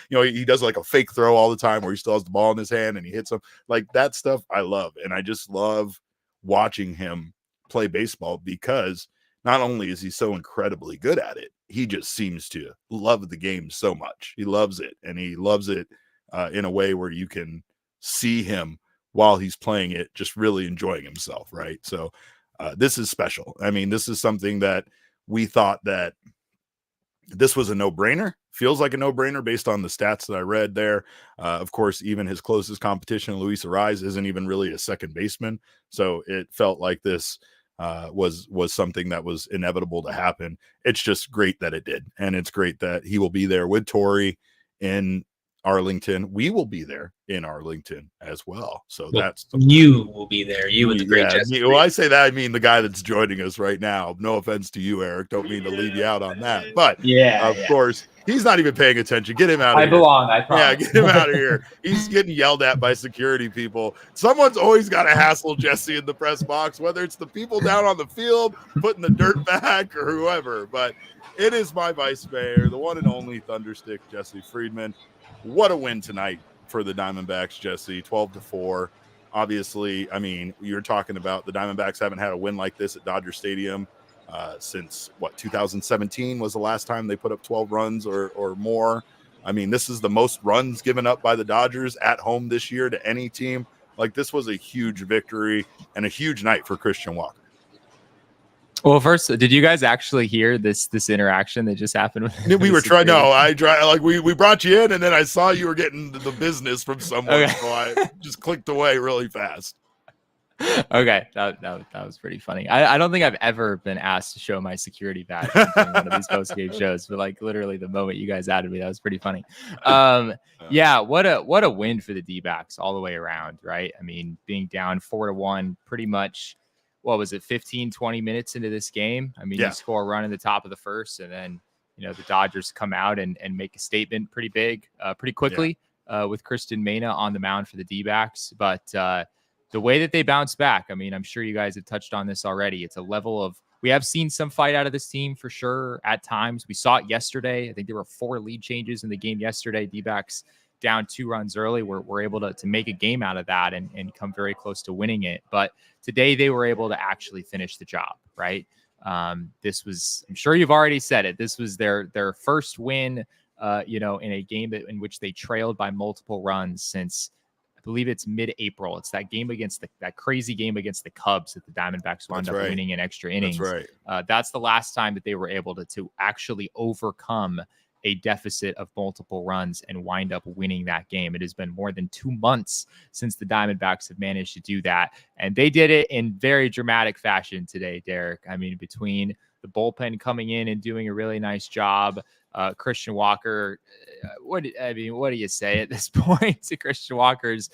you know, he does like a fake throw all the time where he still has the ball in his hand and he hits them. Like that stuff I love. And I just love watching him play baseball because not only is he so incredibly good at it, he just seems to love the game so much. He loves it, and he loves it in a way where you can see him while he's playing it, just really enjoying himself, right? So this is special. I mean, this is something that we thought that this was a no-brainer. Feels like a no-brainer based on the stats that I read there. Of course, even his closest competition, Luis Ariz, isn't even really a second baseman. So it felt like this was something that was inevitable to happen. It's just great that it did. And it's great that he will be there with Torrey in Arlington. We will be there in Arlington as well. So that's you will be there. You with the great Jesse. Well, I say that, I mean the guy that's joining us right now. No offense to you, Erik. Don't mean to leave you out on that. But of course, he's not even paying attention. Get him out of here. I belong, I promise. Yeah, get him out of here. He's getting yelled at by security people. Someone's always got to hassle Jesse in the press box, whether it's the people down on the field putting the dirt back or whoever. But it is my vice mayor, the one and only Thunderstick, Jesse Friedman. What a win tonight for the Diamondbacks, Jesse. 12-4. Obviously, I mean, you're talking about the Diamondbacks haven't had a win like this at Dodger Stadium since, 2017 was the last time they put up 12 runs or more. I mean, this is the most runs given up by the Dodgers at home this year to any team. Like, this was a huge victory and a huge night for Cristian Walker. Well, first, did you guys actually hear this interaction that just happened? We were trying. No, like we brought you in, and then I saw you were getting the business from someone, okay. So I just clicked away really fast. Okay, that was pretty funny. I don't think I've ever been asked to show my security badge in one of these post-game shows, but like literally the moment you guys added me, that was pretty funny. Yeah, what a win for the D-backs all the way around, right? I mean, being down 4-1, pretty much. What was it, 15, 20 minutes into this game? I mean, you score a run in the top of the first, and then, you know, the Dodgers come out and make a statement pretty big, pretty quickly with Cristian Mena on the mound for the D-backs. But the way that they bounce back, I mean, I'm sure you guys have touched on this already. It's a level of, we have seen some fight out of this team for sure at times. We saw it yesterday. I think there were 4 lead changes in the game yesterday. D-backs down 2 runs early. We're able to make a game out of that and come very close to winning it. But today they were able to actually finish the job, right? This was, I'm sure you've already said it, this was their first win, you know, in a game in which they trailed by multiple runs since, I believe it's mid-April. It's that game against that crazy game against the Cubs that the Diamondbacks wound up winning in extra innings. That's right. That's the last time that they were able to actually overcome a deficit of multiple runs and wind up winning that game. It has been more than 2 months since the Diamondbacks have managed to do that. And they did it in very dramatic fashion today, Derek. I mean, between the bullpen coming in and doing a really nice job, Cristian Walker, what do you say at this point to Cristian Walker's,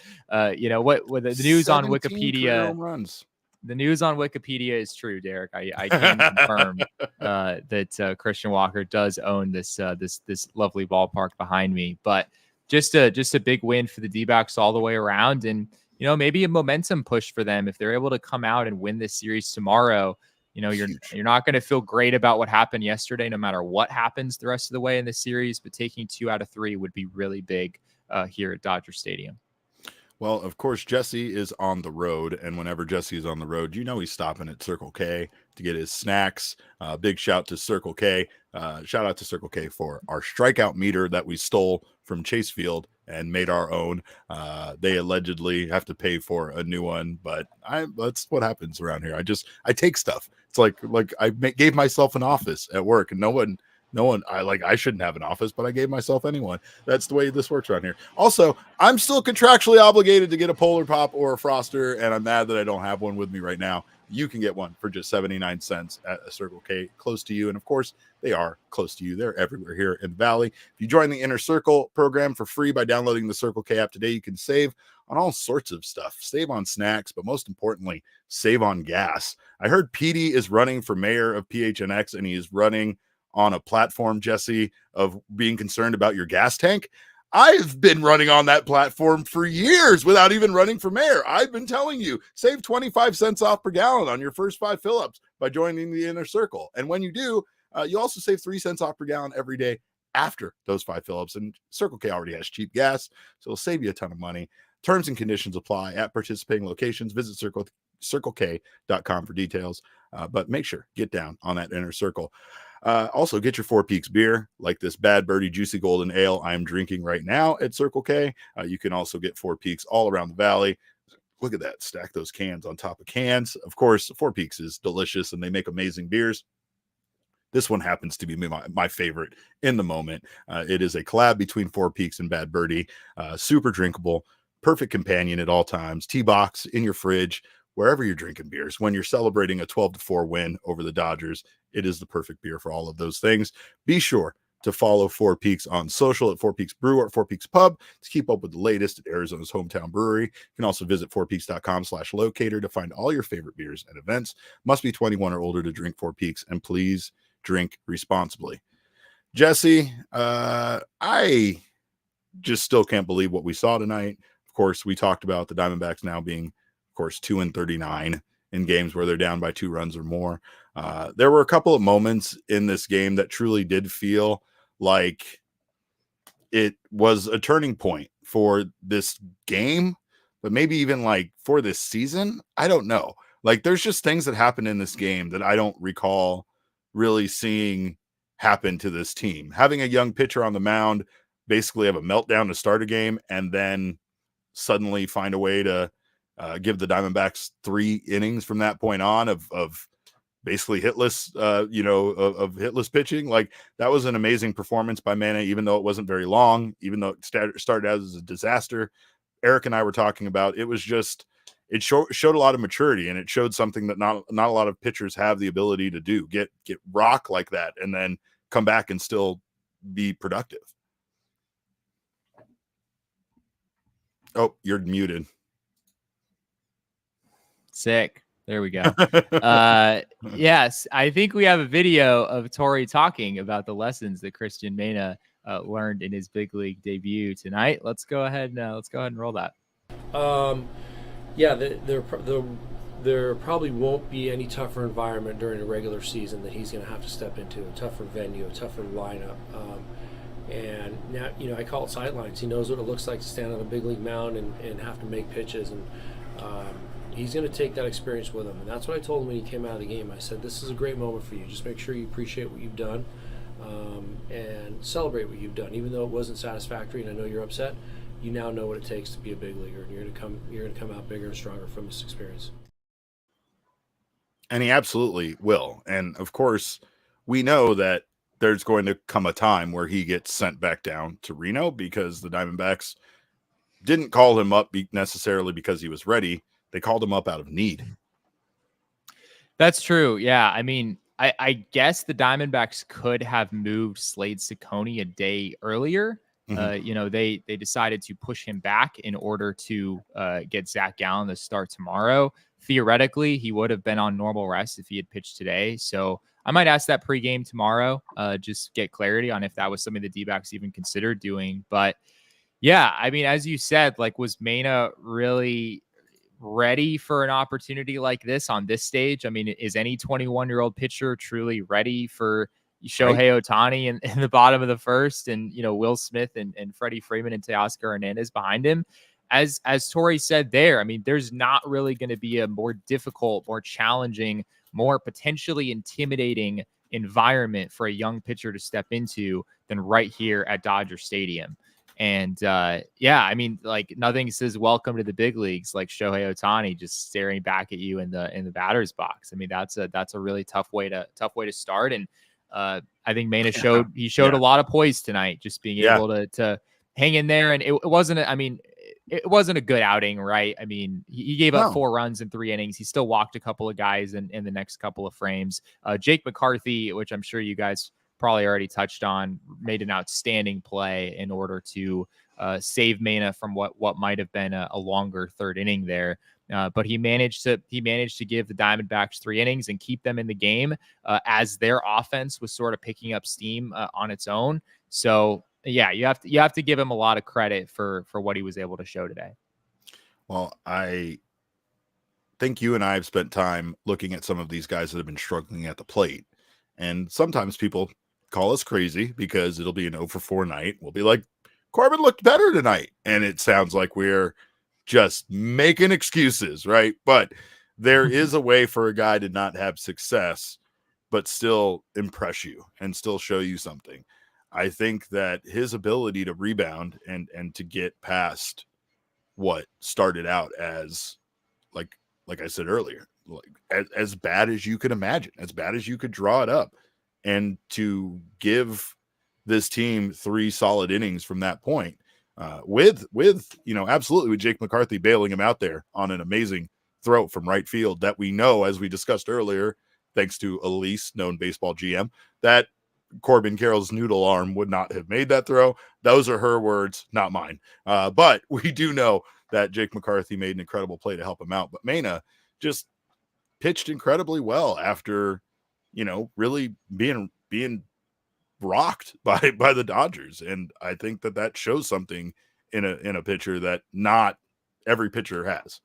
you know, what the news on Wikipedia runs. The news on Wikipedia is true, Derek. I can confirm that Cristian Walker does own this lovely ballpark behind me. But just a big win for the D-backs all the way around, and you know, maybe a momentum push for them if they're able to come out and win this series tomorrow. You know, you're not going to feel great about what happened yesterday, no matter what happens the rest of the way in this series. But taking 2 out of 3 would be really big here at Dodger Stadium. Well, of course, Jesse is on the road, and whenever Jesse is on the road, you know he's stopping at Circle K to get his snacks. Big shout to Circle K. Shout out to Circle K for our strikeout meter that we stole from Chase Field and made our own. They allegedly have to pay for a new one, but that's what happens around here. I take stuff. It's like I gave myself an office at work, and no one No one, I shouldn't have an office, but I gave myself anyone. That's the way this works around here. Also, I'm still contractually obligated to get a Polar Pop or a Froster, and I'm mad that I don't have one with me right now. You can get one for just 79 cents at a Circle K close to you. And of course, they are close to you. They're everywhere here in the Valley. If you join the Inner Circle program for free by downloading the Circle K app today, you can save on all sorts of stuff. Save on snacks, but most importantly, save on gas. I heard Petey is running for mayor of PHNX, and he is running on a platform, Jesse, of being concerned about your gas tank. I've been running on that platform for years without even running for mayor. I've been telling you, save 25 cents off per gallon on your first 5 fill-ups by joining the Inner Circle. And when you do, you also save 3 cents off per gallon every day after those 5 fill-ups. And Circle K already has cheap gas, so it'll save you a ton of money. Terms and conditions apply at participating locations. Visit CircleK.com for details. But make sure, get down on that Inner Circle. Also, get your Four Peaks beer, like this Bad Birdie Juicy Golden Ale I'm drinking right now at Circle K. You can also get Four Peaks all around the Valley. Look at that. Stack those cans on top of cans. Of course, Four Peaks is delicious, and they make amazing beers. This one happens to be my favorite in the moment. It is a collab between Four Peaks and Bad Birdie. Super drinkable, perfect companion at all times. Tea box in your fridge, wherever you're drinking beers. When you're celebrating a 12-4 win over the Dodgers, it is the perfect beer for all of those things. Be sure to follow Four Peaks on social at Four Peaks Brew or Four Peaks Pub to keep up with the latest at Arizona's hometown brewery. You can also visit fourpeaks.com/locator to find all your favorite beers and events. Must be 21 or older to drink Four Peaks, and please drink responsibly. Jesse, I just still can't believe what we saw tonight. Of course, we talked about the Diamondbacks now being, of course, 2-39 in games where they're down by 2 runs or more. There were a couple of moments in this game that truly did feel like it was a turning point for this game, but maybe even like for this season. I don't know. Like, there's just things that happened in this game that I don't recall really seeing happen to this team. Having a young pitcher on the mound basically have a meltdown to start a game and then suddenly find a way to give the Diamondbacks 3 innings from that point on of basically hitless, of hitless pitching. Like, that was an amazing performance by Mena, even though it wasn't very long, even though it started out as a disaster. Erik and I were talking about, it was just, it showed a lot of maturity, and it showed something that not a lot of pitchers have the ability to do, get rock like that and then come back and still be productive. Oh, you're muted. Sick. There we go. Yes, I think we have a video of Torrey talking about the lessons that Cristian Mena learned in his big league debut tonight. Let's go ahead and roll that. Yeah, there probably won't be any tougher environment during a regular season that he's going to have to step into, a tougher venue, a tougher lineup. And now, I call it sidelines. He knows what it looks like to stand on a big league mound and have to make pitches. And he's going to take that experience with him. And that's what I told him when he came out of the game. I said, this is a great moment for you. Just make sure you appreciate what you've done and celebrate what you've done. Even though it wasn't satisfactory and I know you're upset, you now know what it takes to be a big leaguer. And you're going to come out bigger and stronger from this experience. And he absolutely will. And of course, we know that there's going to come a time where he gets sent back down to Reno, because the Diamondbacks didn't call him up necessarily because he was ready. They called him up out of need. That's true. Yeah. I mean, I guess the Diamondbacks could have moved Slade Ciccone a day earlier. Mm-hmm. They decided to push him back in order to get Zach Gallen to start tomorrow. Theoretically, he would have been on normal rest if he had pitched today. So I might ask that pregame tomorrow, just get clarity on if that was something the D-backs even considered doing. But yeah, I mean, as you said, like, was Mena really ready for an opportunity like this on this stage? I mean, is any 21-year-old pitcher truly ready for Shohei Ohtani in the bottom of the first, and Will Smith and Freddie Freeman and Teoscar Hernandez behind him? As Torrey said there, I mean, there's not really going to be a more difficult, more challenging, more potentially intimidating environment for a young pitcher to step into than right here at Dodger Stadium. And yeah, I mean, like, nothing says welcome to the big leagues like Shohei Ohtani just staring back at you in the batter's box. I mean, that's a really tough way to start. And I think Mena showed a lot of poise tonight, just being able to hang in there. And it wasn't a good outing, right? I mean, he gave up 4 runs in 3 innings. He still walked a couple of guys in the next couple of frames. Jake McCarthy, which I'm sure you guys probably already touched on, made an outstanding play in order to save Mena from what might have been a longer 3rd inning there. But he managed to give the Diamondbacks 3 innings and keep them in the game as their offense was sort of picking up steam on its own. So yeah, you have to give him a lot of credit for what he was able to show today. Well, I think you and I have spent time looking at some of these guys that have been struggling at the plate, and sometimes people call us crazy because it'll be an 0 for 4 night. We'll be like, Corbin looked better tonight, and it sounds like we're just making excuses, right? But there is a way for a guy to not have success but still impress you and still show you something. I think that his ability to rebound and to get past what started out as like I said earlier, like as bad as you could imagine, as bad as you could draw it up, and to give this team 3 solid innings from that point, with absolutely with Jake McCarthy bailing him out there on an amazing throw from right field that we know, as we discussed earlier, thanks to Elise, known baseball GM, that Corbin Carroll's noodle arm would not have made that throw. Those are her words, not mine. But we do know that Jake McCarthy made an incredible play to help him out. But Mena just pitched incredibly well after, really being rocked by the Dodgers. And I think that shows something in a pitcher that not every pitcher has.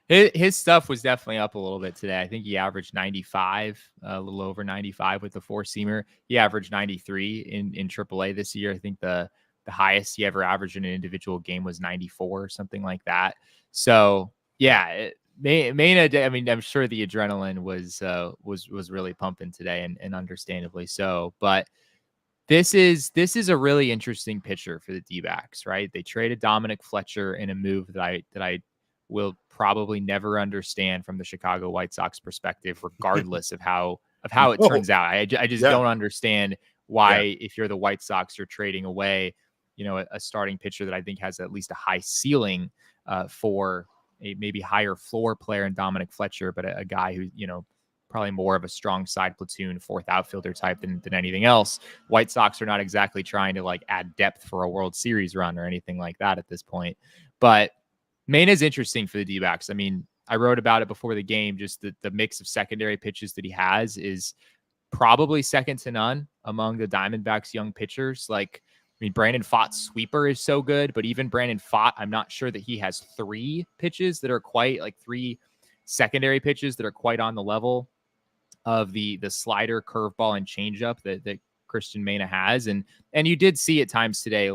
His stuff was definitely up a little bit today. I think he averaged 95, a little over 95 with the 4-seamer. He averaged 93 in AAA this year. I think the highest he ever averaged in an individual game was 94 or something like that. So yeah, Mena, I mean, I'm sure the adrenaline was really pumping today, and understandably so. But this is a really interesting pitcher for the D-backs, right? They traded Dominic Fletcher in a move that I will probably never understand from the Chicago White Sox perspective, regardless of how it turns out. I just don't understand why, if you're the White Sox, you're trading away, a starting pitcher that I think has at least a high ceiling for a maybe higher floor player in Dominic Fletcher, but a guy who, probably more of a strong side platoon, 4th outfielder type than anything else. White Sox are not exactly trying to add depth for a World Series run or anything like that at this point. But Mena is interesting for the D-backs. I mean, I wrote about it before the game. Just the mix of secondary pitches that he has is probably second to none among the Diamondbacks' young pitchers. Brandon Pfaadt's sweeper is so good, but even Brandon Pfaadt, I'm not sure that he has 3 pitches that are quite 3 secondary pitches that are quite on the level of the slider, curveball, and changeup that Cristian Mena has. And you did see at times today,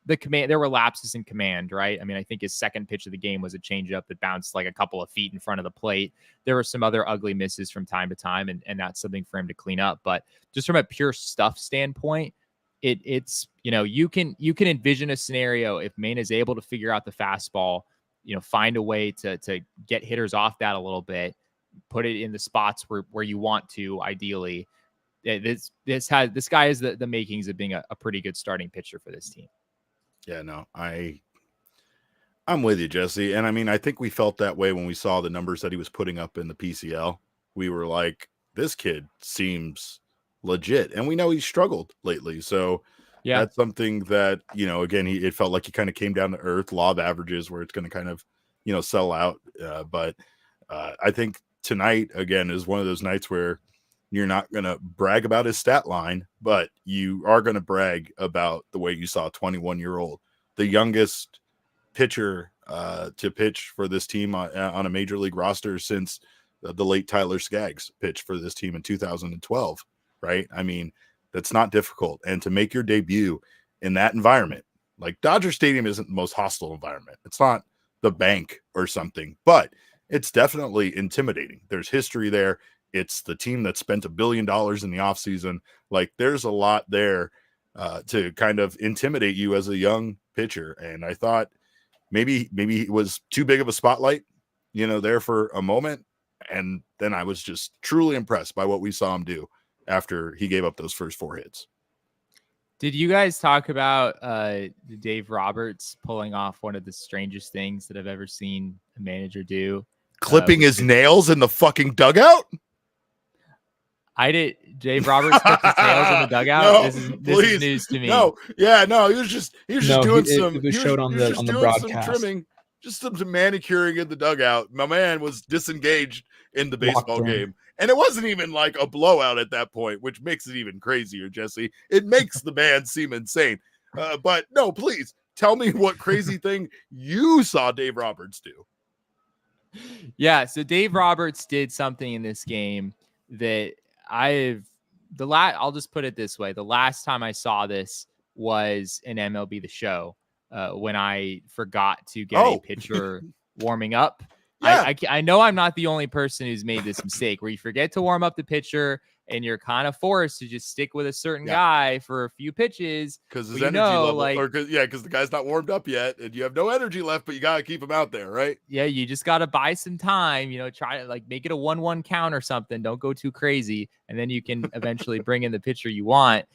the command, there were lapses in command, right? I mean, I think his second pitch of the game was a changeup that bounced a couple of feet in front of the plate. There were some other ugly misses from time to time, and that's something for him to clean up. But just from a pure stuff standpoint, it's you can envision a scenario if Mena is able to figure out the fastball, find a way to get hitters off that a little bit, put it in the spots where you want to, ideally. This guy is the makings of being a pretty good starting pitcher for this team. Yeah, no, I'm with you, Jesse. And I mean, I think we felt that way when we saw the numbers that he was putting up in the PCL. We were like, this kid seems legit, and we know he's struggled lately. So yeah, that's something that, again, it felt like he kind of came down to earth, law of averages, where it's going to kind of, sell out. But I think tonight, again, is one of those nights where you're not going to brag about his stat line, but you are going to brag about the way you saw a 21-year-old, the youngest pitcher to pitch for this team on a major league roster since the late Tyler Skaggs pitched for this team in 2012, right? I mean, that's not difficult. And to make your debut in that environment, Dodger Stadium isn't the most hostile environment. It's not the bank or something, but it's definitely intimidating. There's history there. It's the team that spent $1 billion in the offseason. There's a lot there to kind of intimidate you as a young pitcher. And I thought maybe it was too big of a spotlight, there for a moment. And then I was just truly impressed by what we saw him do after he gave up those first 4 hits. Did you guys talk about Dave Roberts pulling off one of the strangest things that I've ever seen a manager do? Clipping his nails in the fucking dugout? I did. Dave Roberts clipped his nails in the dugout. No, this is news to me. No, he was just doing some. It was showed on the broadcast. Some trimming, just some manicuring in the dugout. My man was disengaged in the baseball game, and it wasn't even like a blowout at that point, which makes it even crazier, Jesse. It makes the man seem insane. But no, please tell me what crazy thing you saw Dave Roberts do. Yeah, so Dave Roberts did something in this game that I'll just put it this way. The last time I saw this was in MLB The Show when I forgot to get a pitcher warming up. Yeah. I know I'm not the only person who's made this mistake where you forget to warm up the pitcher and you're kind of forced to just stick with a certain guy for a few pitches because his energy level, because the guy's not warmed up yet, and you have no energy left, but you gotta keep him out there, right? Yeah, you just gotta buy some time. Try to make it a 1-1 count or something. Don't go too crazy, and then you can eventually bring in the pitcher you want.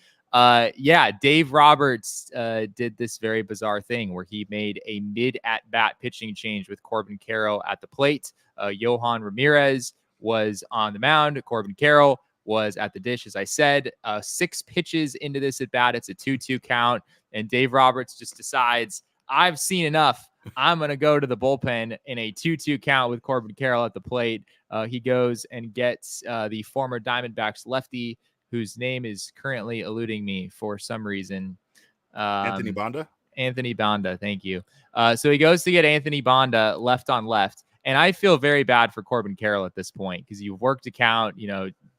Dave Roberts did this very bizarre thing where he made a mid-at-bat pitching change with Corbin Carroll at the plate. Yohan Ramirez was on the mound. Corbin Carroll was at the dish, as I said. 6 pitches into this at-bat, it's a 2-2 count, and Dave Roberts just decides, I've seen enough. I'm going to go to the bullpen in a 2-2 count with Corbin Carroll at the plate. He goes and gets the former Diamondbacks lefty, whose name is currently eluding me for some reason. Anthony Banda? Anthony Banda, thank you. So he goes to get Anthony Banda left on left, and I feel very bad for Corbin Carroll at this point because you've worked a count,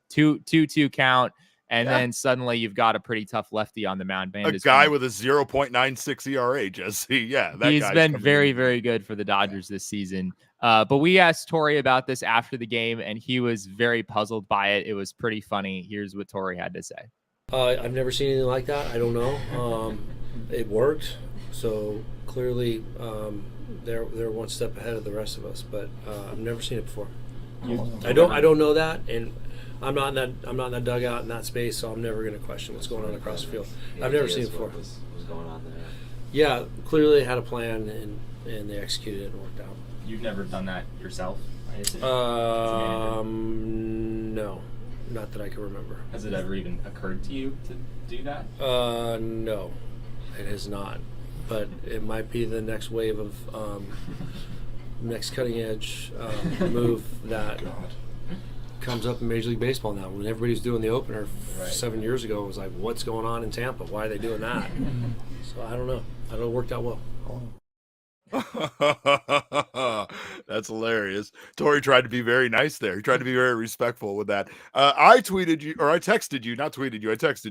2-2 count, and then suddenly you've got a pretty tough lefty on the mound. A guy with a 0.96 ERA, Jesse. Yeah, he's been very, very good for the Dodgers this season. But we asked Torrey about this after the game, and he was very puzzled by it. It was pretty funny. Here's what Torrey had to say. I've never seen anything like that. I don't know. It worked, so clearly they're one step ahead of the rest of us. But I've never seen it before. I don't know that, and I'm not in that dugout in that space, so I'm never going to question what's going on across the field. I've never seen it before. What's going on there? Yeah, clearly they had a plan and they executed it and worked out. You've never done that yourself? No, not that I can remember. Has it ever even occurred to you to do that? No, it has not. But it might be the next wave of next cutting edge move that comes up in Major League Baseball now. When everybody's doing the opener 7 years ago, it was like, what's going on in Tampa? Why are they doing that? So I don't know. I don't know, it worked out well. That's hilarious. Torrey tried to be very nice there. He tried to be very respectful with that. I texted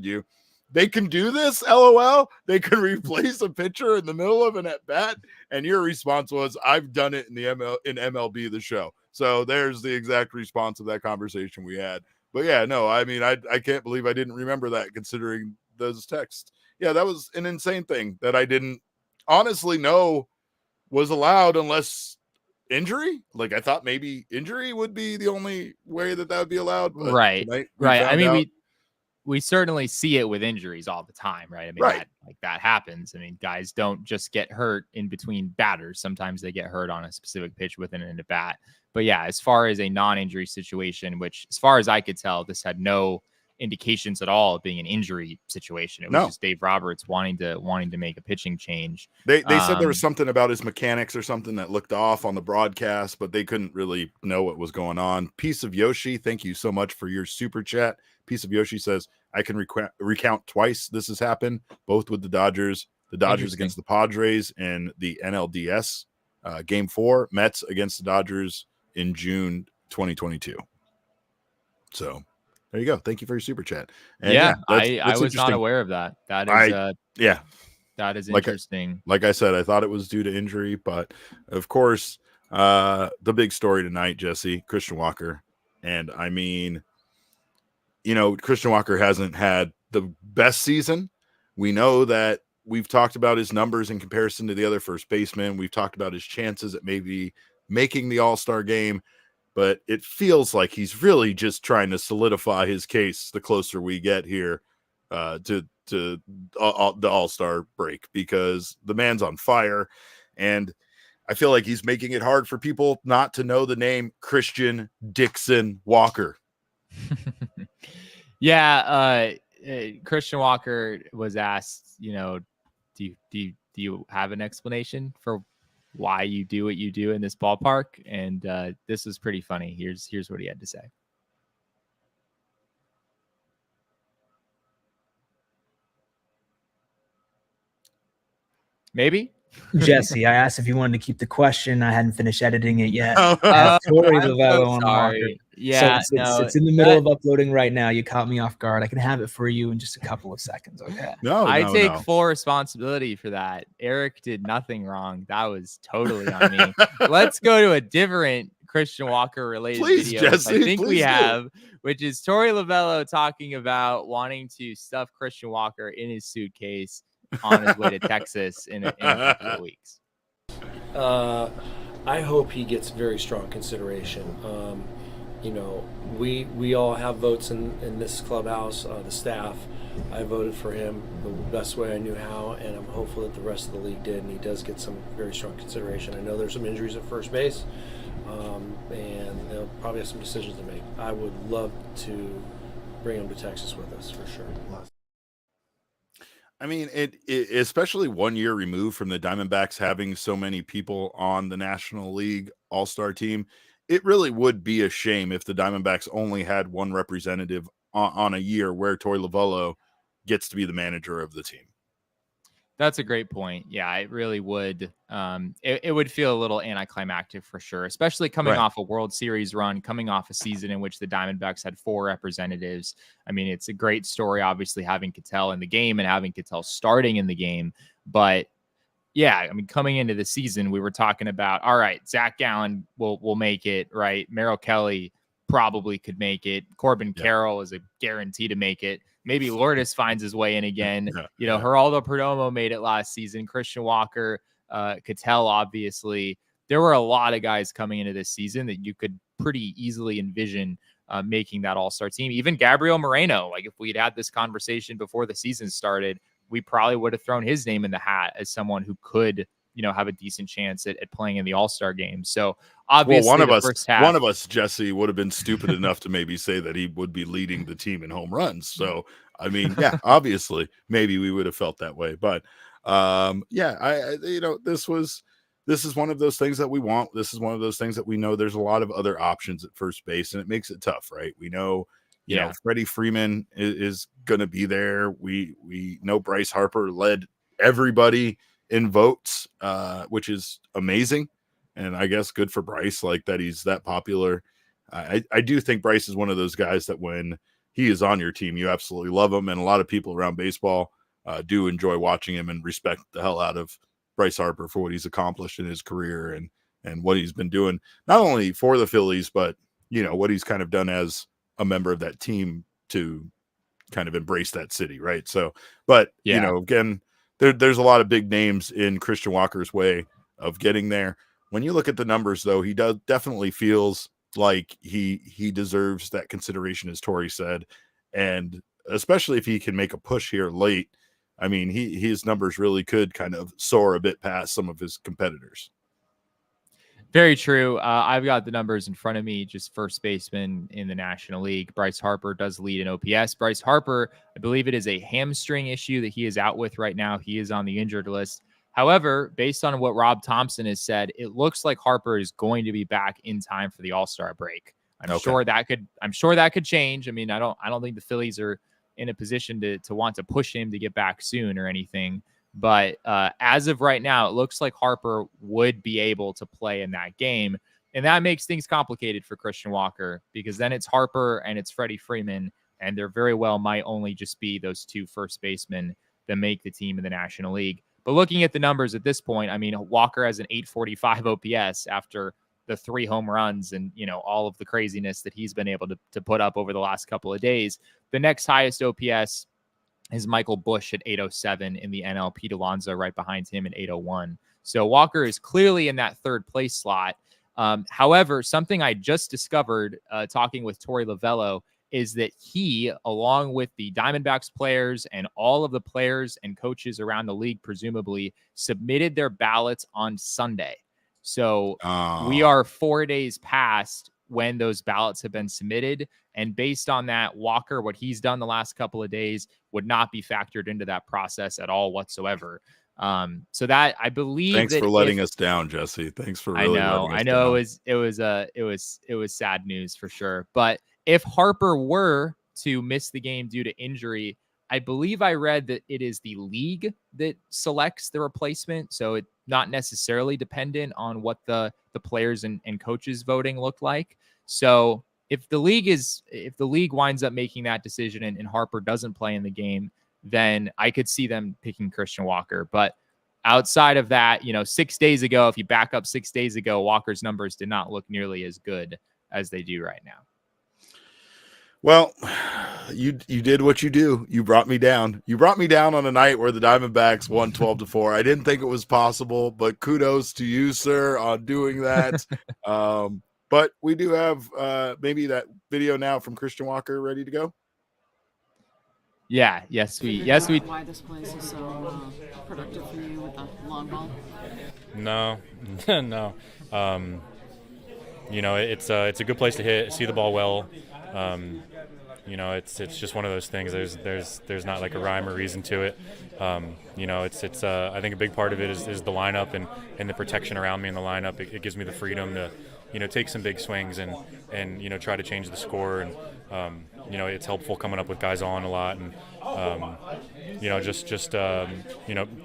you. They can do this, LOL. They can replace a pitcher in the middle of an at-bat. And your response was, I've done it in MLB The Show. So there's the exact response of that conversation we had. But yeah, no, I mean, I can't believe I didn't remember that considering those texts. Yeah, that was an insane thing that I didn't honestly know was allowed unless injury. Like I thought maybe injury would be the only way that would be allowed. But right. I mean, we certainly see it with injuries all the time, right? I mean, that happens. I mean, guys don't just get hurt in between batters. Sometimes they get hurt on a specific pitch within an at-bat. But yeah, as far as a non-injury situation, which as far as I could tell, this had no indications at all of being an injury situation. It was just Dave Roberts wanting to make a pitching change. They said there was something about his mechanics or something that looked off on the broadcast, but they couldn't really know what was going on. Piece of Yoshi, thank you so much for your super chat. Piece of Yoshi says, I can recount twice this has happened, both with the Dodgers against the Padres in the NLDS Game 4, Mets against the Dodgers in June 2022. So there you go. Thank you for your super chat. And I was not aware of that. That is that is interesting. Like I said, I thought it was due to injury, but of course, the big story tonight, Jesse, Christian Walker. And I mean, Christian Walker hasn't had the best season. We know that we've talked about his numbers in comparison to the other first baseman. We've talked about his chances at maybe making the All-Star game. but it feels like he's really just trying to solidify his case the closer we get here to the All-Star break, because the man's on fire, and I feel like he's making it hard for people not to know the name Cristian Dixon Walker. Yeah, Cristian Walker was asked, do you have an explanation for why you do what you do in this ballpark? And this was pretty funny. Here's what he had to say. Maybe. Jesse, I asked if you wanted to keep the question. I hadn't finished editing it yet. Torrey Lavello on Walker. Yeah, so it's in the middle of uploading right now. You caught me off guard. I can have it for you in just a couple of seconds. Okay. I take full responsibility for that. Erik did nothing wrong. That was totally on me. Let's go to a different Cristian Walker related video. Jesse, I think we have, which is Torrey Lavello talking about wanting to stuff Cristian Walker in his suitcase on his way to Texas in a couple of weeks. I hope he gets very strong consideration. We all have votes in this clubhouse, the staff. I voted for him the best way I knew how, and I'm hopeful that the rest of the league did, and he does get some very strong consideration. I know there's some injuries at first base, and they'll probably have some decisions to make. I would love to bring him to Texas with us for sure. I mean, it especially 1 year removed from the Diamondbacks having so many people on the National League All-Star team, it really would be a shame if the Diamondbacks only had one representative on a year where Torrey Lavello gets to be the manager of the team. That's a great point. Yeah, it really would. It would feel a little anticlimactic for sure, especially coming off a World Series run, coming off a season in which the Diamondbacks had 4 representatives. I mean, it's a great story, obviously, having Ketel in the game and having Ketel starting in the game. But yeah, I mean, coming into the season, we were talking about, all right, Zach Gallen will make it, right? Merrill Kelly probably could make it. Corbin Carroll is a guarantee to make it. Maybe Lourdes finds his way in again. Geraldo Perdomo made it last season. Cristian Walker, Ketel, obviously. There were a lot of guys coming into this season that you could pretty easily envision making that all-star team. Even Gabriel Moreno, like if we'd had this conversation before the season started, we probably would have thrown his name in the hat as someone who could, have a decent chance at playing in the All-Star game. So obviously, one of us, Jesse, would have been stupid enough to maybe say that he would be leading the team in home runs. So, I mean, yeah, obviously, maybe we would have felt that way. But, this is one of those things that we want. This is one of those things that we know there's a lot of other options at first base, and it makes it tough, right? We know, you know, Freddie Freeman is going to be there. We know Bryce Harper led everybody in votes, which is amazing. And I guess good for Bryce, like that he's that popular. I do think Bryce is one of those guys that when he is on your team, you absolutely love him. And a lot of people around baseball do enjoy watching him and respect the hell out of Bryce Harper for what he's accomplished in his career and what he's been doing, not only for the Phillies, but, what he's kind of done as a member of that team to kind of embrace that city. Right. So, but, again, there's a lot of big names in Cristian Walker's way of getting there. When you look at the numbers, though, he definitely feels like he deserves that consideration, as Torrey said, and especially if he can make a push here late. I mean, his numbers really could kind of soar a bit past some of his competitors. Very true. I've got the numbers in front of me, just first baseman in the National League. Bryce Harper does lead in OPS. Bryce Harper, I believe it is a hamstring issue that he is out with right now. He is on the injured list. However, based on what Rob Thompson has said, it looks like Harper is going to be back in time for the All-Star break. I'm sure that could change. I mean, I don't think the Phillies are in a position to want to push him to get back soon or anything. But as of right now, it looks like Harper would be able to play in that game. And that makes things complicated for Cristian Walker, because then it's Harper and it's Freddie Freeman, and there very well might only just be those 2 first basemen that make the team in the National League. But looking at the numbers at this point, I mean, Walker has an 845 OPS after the 3 home runs and, all of the craziness that he's been able to put up over the last couple of days. The next highest OPS is Michael Busch at 807 in the NL. Pete Alonso right behind him at 801. So Walker is clearly in that third place slot. However, something I just discovered talking with Torrey Lavello is that he, along with the Diamondbacks players and all of the players and coaches around the league, presumably submitted their ballots on Sunday. So we are 4 days past when those ballots have been submitted. And based on that, Walker, what he's done the last couple of days would not be factored into that process at all whatsoever. So that I believe. Thanks for letting us down, Jesse. Thanks for really letting us down. It was sad news for sure. But if Harper were to miss the game due to injury, I believe I read that it is the league that selects the replacement. So it's not necessarily dependent on what the players and coaches voting looked like. So if the league winds up making that decision and Harper doesn't play in the game, then I could see them picking Cristian Walker. But outside of that, 6 days ago, if you back up 6 days ago, Walker's numbers did not look nearly as good as they do right now. Well, you did what you do. You brought me down. You brought me down on a night where the Diamondbacks won 12-4. I didn't think it was possible, but kudos to you, sir, on doing that. But we do have maybe that video now from Cristian Walker ready to go. Yeah. Yes, we. Why this place is so productive for you with the long ball? No, no. It's a good place to hit, see the ball well. It's just one of those things. There's not like a rhyme or reason to it. I think a big part of it is the lineup and the protection around me in the lineup. It gives me the freedom to, take some big swings and try to change the score. And, it's helpful coming up with guys on a lot. And,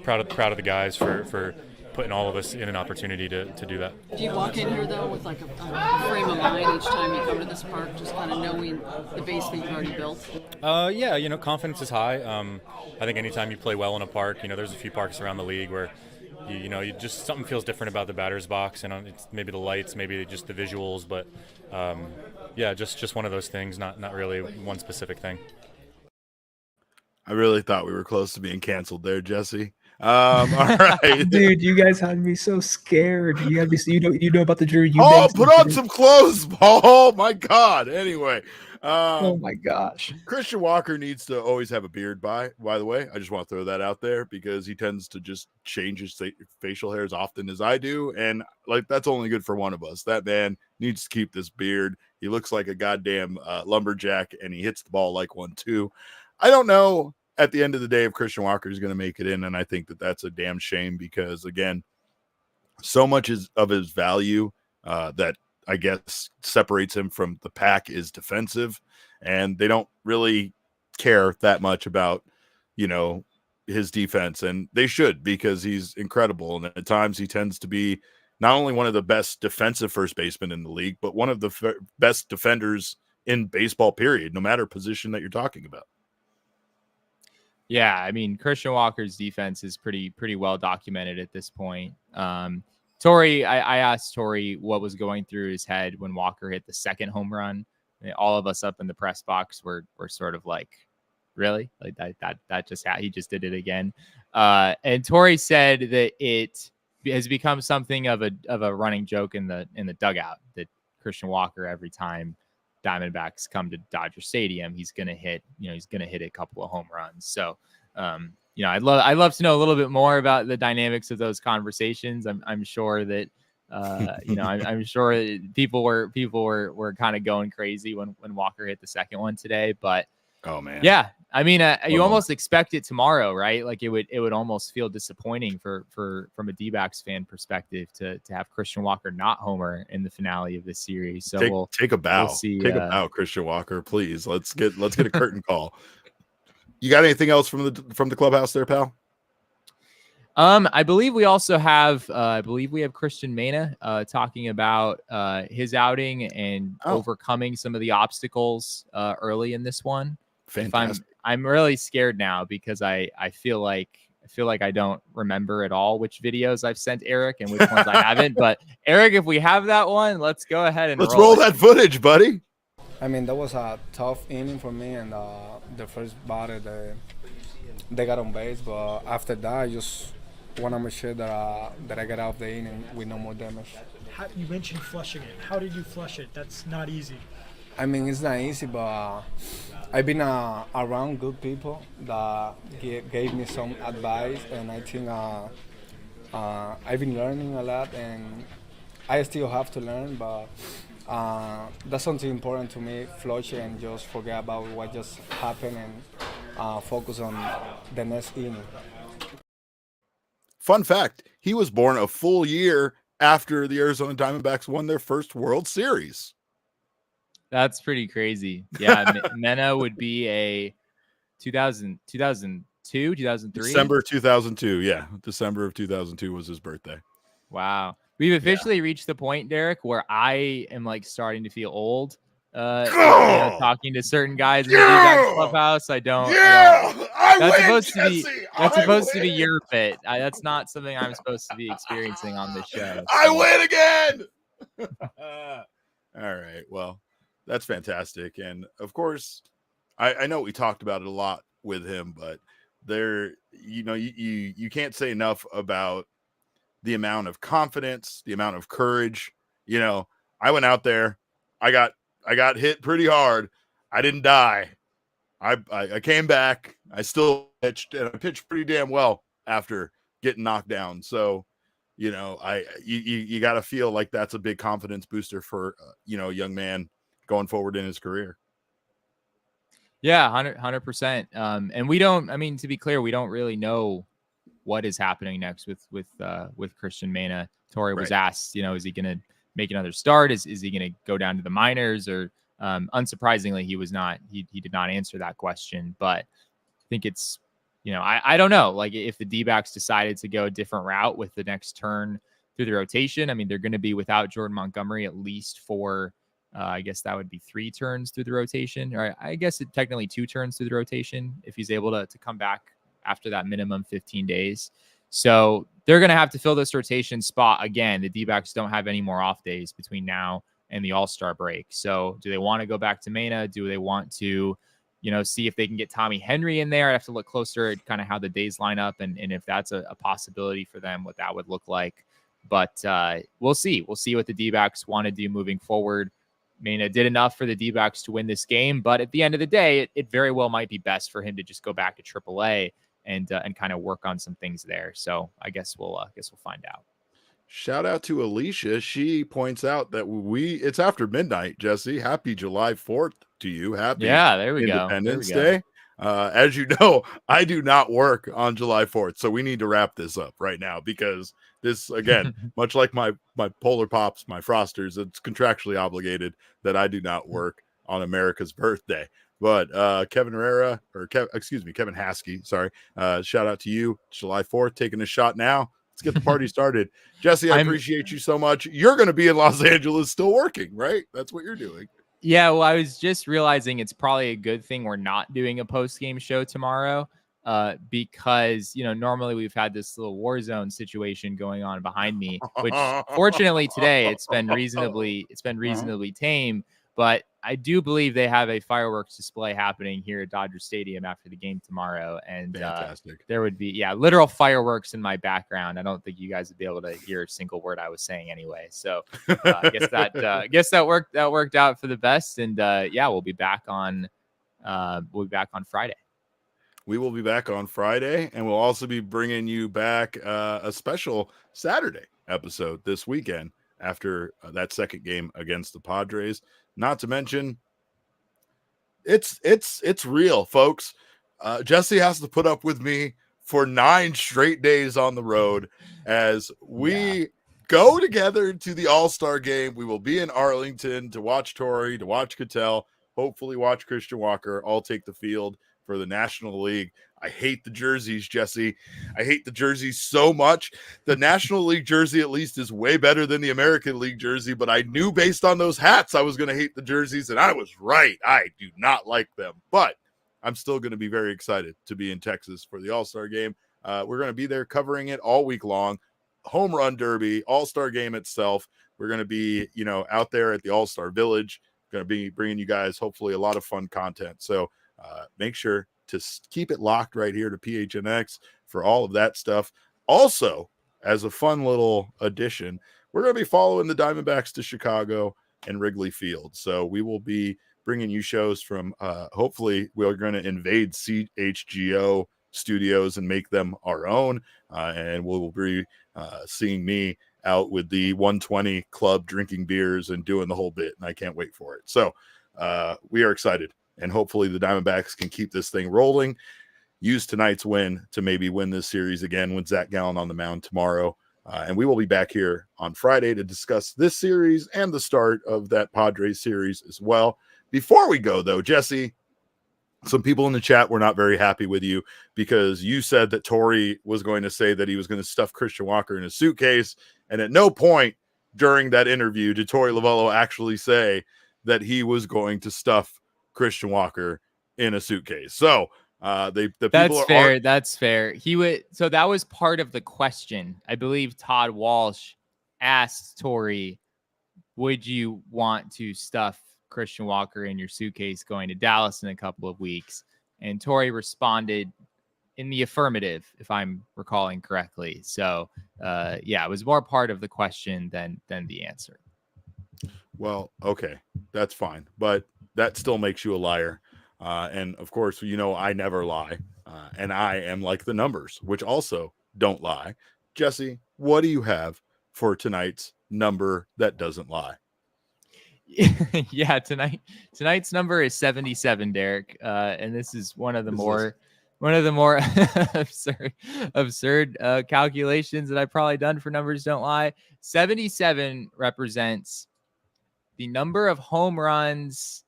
proud of the guys for putting all of us in an opportunity to do that. Do you walk in here, though, with like a frame of mind each time you come to this park, just kind of knowing the base that you've already built? Yeah, confidence is high. I think anytime you play well in a park, there's a few parks around the league where you just something feels different about the batter's box, and it's maybe the lights, maybe just the visuals, but just one of those things, not really one specific thing. I really thought we were close to being canceled there, Jesse. All right, dude, you guys had me so scared. You know about the Drew. Put on some clothes. Oh my God. Anyway, oh my gosh, Cristian Walker needs to always have a beard. By the way, I just want to throw that out there because he tends to just change his facial hair as often as I do, and like that's only good for one of us. That man needs to keep this beard. He looks like a goddamn lumberjack, and he hits the ball like one too. I don't know at the end of the day if Cristian Walker is going to make it in, and I think that that's a damn shame because, again, so much of his value that I guess separates him from the pack is defensive, and they don't really care that much about, his defense, and they should because he's incredible, and at times he tends to be not only one of the best defensive first basemen in the league, but one of the best defenders in baseball, period, no matter position that you're talking about. Yeah, I mean, Cristian Walker's defense is pretty well documented at this point. Torrey, I asked Torrey what was going through his head when Walker hit the second home run. All of us up in the press box were sort of like, really? Like that just he just did it again. And Torrey said that it has become something of a running joke in the dugout that Cristian Walker, every time Diamondbacks come to Dodger Stadium, he's going to hit a couple of home runs. So, I'd love to know a little bit more about the dynamics of those conversations. I'm sure that, I'm sure people were kind of going crazy when Walker hit the second one today, but oh man. Yeah. I mean, you almost expect it tomorrow, right? Like it would almost feel disappointing from a D-backs fan perspective to have Cristian Walker not homer in the finale of this series. So take a bow. We'll see, take a bow, Cristian Walker, please. Let's get a curtain call. You got anything else from the clubhouse there, pal? I believe we also have Cristian Mena talking about his outing and overcoming some of the obstacles early in this one. Fantastic. I'm really scared now because I feel like I don't remember at all which videos I've sent Erik and which ones I haven't. But Erik, if we have that one, let's go ahead and roll that footage, buddy. I mean, that was a tough inning for me, and the first batter they got on base, but after that, I just want to make sure that I get out of the inning with no more damage. You mentioned flushing it. How did you flush it? That's not easy. I mean, it's not easy, but I've been around good people that gave me some advice, and I think I've been learning a lot, and I still have to learn, but that's something important to me, flush it and just forget about what just happened and focus on the next inning. Fun fact, he was born a full year after the Arizona Diamondbacks won their first World Series. That's pretty crazy. Yeah, Mena would be a 2002, 2003? December 2002, yeah. December of 2002 was his birthday. Wow. We've officially reached the point, Derek, where I am like starting to feel old. Talking to certain guys in the D-backs clubhouse. That's supposed to be your fit. That's not something I'm supposed to be experiencing on this show. So. I win again. All right. Well, that's fantastic. And of course, I know we talked about it a lot with him, but you can't say enough about the amount of confidence, the amount of courage. I went out there, I got hit pretty hard. I didn't die. I came back. I still pitched, and I pitched pretty damn well after getting knocked down. So, you got to feel like that's a big confidence booster for a young man going forward in his career. Yeah, 100%. And we don't. I mean, to be clear, we don't really know what is happening next with Cristian Mena. Torrey was asked, is he going to make another start? Is he going to go down to the minors? Or unsurprisingly, he was not. He did not answer that question. But I think it's, I don't know. Like if the D-backs decided to go a different route with the next turn through the rotation, I mean, they're going to be without Jordan Montgomery at least for, I guess that would be 3 turns through the rotation. Or I guess technically 2 turns through the rotation if he's able to come back after that minimum 15 days. So they're going to have to fill this rotation spot again. The D-backs don't have any more off days between now and the All-Star break. So do they want to go back to Mena? Do they want to, see if they can get Tommy Henry in there? I have to look closer at kind of how the days line up and if that's a possibility for them, what that would look like. But we'll see. We'll see what the D-backs want to do moving forward. Mena did enough for the D-backs to win this game, but at the end of the day, it very well might be best for him to just go back to AAA and kind of work on some things there. So I guess we'll find out. Shout out to Alicia. She points out that it's after midnight, Jesse. Happy July 4th to you. Happy there we Independence go. Day. As you know, I do not work on July 4th, so we need to wrap this up right now because this, again, much like my Polar Pops, my Frosters, it's contractually obligated that I do not work on America's birthday. But Kevin Haskey, sorry. Shout out to you, July 4th, taking a shot now. Let's get the party started. Jesse, I appreciate you so much. You're going to be in Los Angeles still working, right? That's what you're doing. Yeah, well, I was just realizing it's probably a good thing we're not doing a post-game show tomorrow because, normally we've had this little war zone situation going on behind me, which fortunately today it's been reasonably tame. But I do believe they have a fireworks display happening here at Dodger Stadium after the game tomorrow. And there would be, literal fireworks in my background. I don't think you guys would be able to hear a single word I was saying anyway. So I guess that worked out for the best. And we'll be back on Friday. We will be back on Friday, and we'll also be bringing you back a special Saturday episode this weekend after that second game against the Padres. Not to mention, it's real, folks. Jesse has to put up with me for 9 straight days on the road as we go together to the All-Star game. We will be in Arlington to watch Torrey, to watch Ketel, hopefully watch Christian Walker, all take the field for the National League. I hate the jerseys, Jesse. I hate the jerseys so much. The National League jersey at least is way better than the American League jersey, but I knew based on those hats I was going to hate the jerseys, and I was right. I do not like them, but I'm still going to be very excited to be in Texas for the All-Star game. We're going to be there covering it all week long. Home Run Derby, All-Star game itself. We're going to be, out there at the All-Star Village. Going to be bringing you guys hopefully a lot of fun content. So make sure to keep it locked right here to PHNX for all of that stuff. Also, as a fun little addition, we're going to be following the Diamondbacks to Chicago and Wrigley Field. So we will be bringing you shows from, hopefully we're going to invade CHGO studios and make them our own. And we'll be seeing me out with the 120 club drinking beers and doing the whole bit. And I can't wait for it. So we are excited. And hopefully the Diamondbacks can keep this thing rolling. Use tonight's win to maybe win this series again with Zach Gallen on the mound tomorrow. And we will be back here on Friday to discuss this series and the start of that Padres series as well. Before we go, though, Jesse, some people in the chat were not very happy with you because you said that Torrey was going to say that he was going to stuff Christian Walker in a suitcase. And at no point during that interview did Torrey Lovullo actually say that he was going to stuff Christian Walker in a suitcase. So That's fair. He would. So that was part of the question. I believe Todd Walsh asked Torrey, would you want to stuff Christian Walker in your suitcase going to Dallas in a couple of weeks? And Torrey responded in the affirmative, if I'm recalling correctly. So it was more part of the question than the answer. Well, okay, that's fine. But that still makes you a liar. And of course, I never lie. And I am like the numbers, which also don't lie. Jesse, what do you have for tonight's number that doesn't lie? Yeah, tonight's number is 77, Derek. And this is one of the more absurd calculations that I've probably done for Numbers Don't Lie. 77 represents the number of home runs.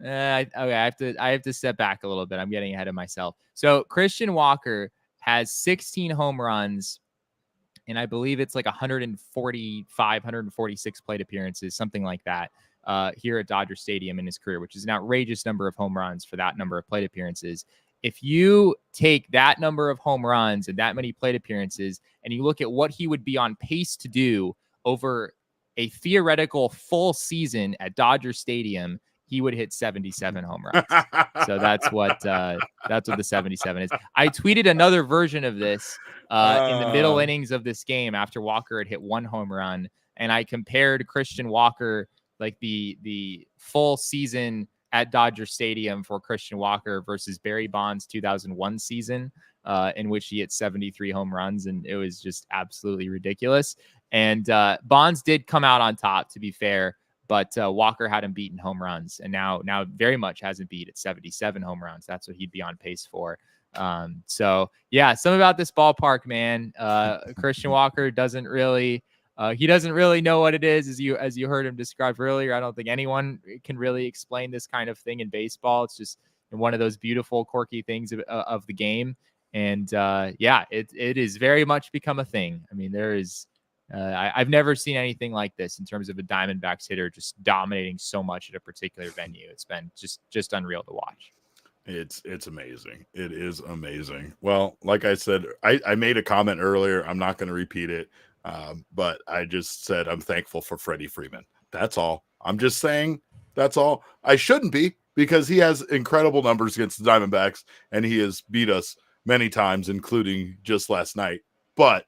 I have to step back a little bit. I'm getting ahead of myself. So Christian Walker has 16 home runs, and I believe it's like 146 plate appearances, something like that, here at Dodger Stadium in his career, which is an outrageous number of home runs for that number of plate appearances. If you take that number of home runs and that many plate appearances, and you look at what he would be on pace to do over a theoretical full season at Dodger Stadium, he would hit 77 home runs. So that's what the 77 is. I tweeted another version of this in the middle innings of this game after Walker had hit one home run, and I compared Christian Walker, like the full season at Dodger Stadium for Christian Walker versus Barry Bonds' 2001 season, in which he hit 73 home runs, and it was just absolutely ridiculous. And Bonds did come out on top, to be fair, but Walker had him beaten home runs, and now very much hasn't beat at 77 home runs. That's what he'd be on pace for. So yeah, something about this ballpark, man. Christian Walker doesn't really know what it is, as you heard him describe earlier. I don't think anyone can really explain this kind of thing in baseball. It's just one of those beautiful, quirky things of the game. And it is very much become a thing. I mean, there is. I've never seen anything like this in terms of a Diamondbacks hitter just dominating so much at a particular venue. It's been just unreal to watch. It's amazing. It is amazing. Well, like I said, I made a comment earlier. I'm not going to repeat it, but I just said I'm thankful for Freddie Freeman. That's all. I'm just saying that's all. I shouldn't be, because he has incredible numbers against the Diamondbacks, and he has beat us many times, including just last night. But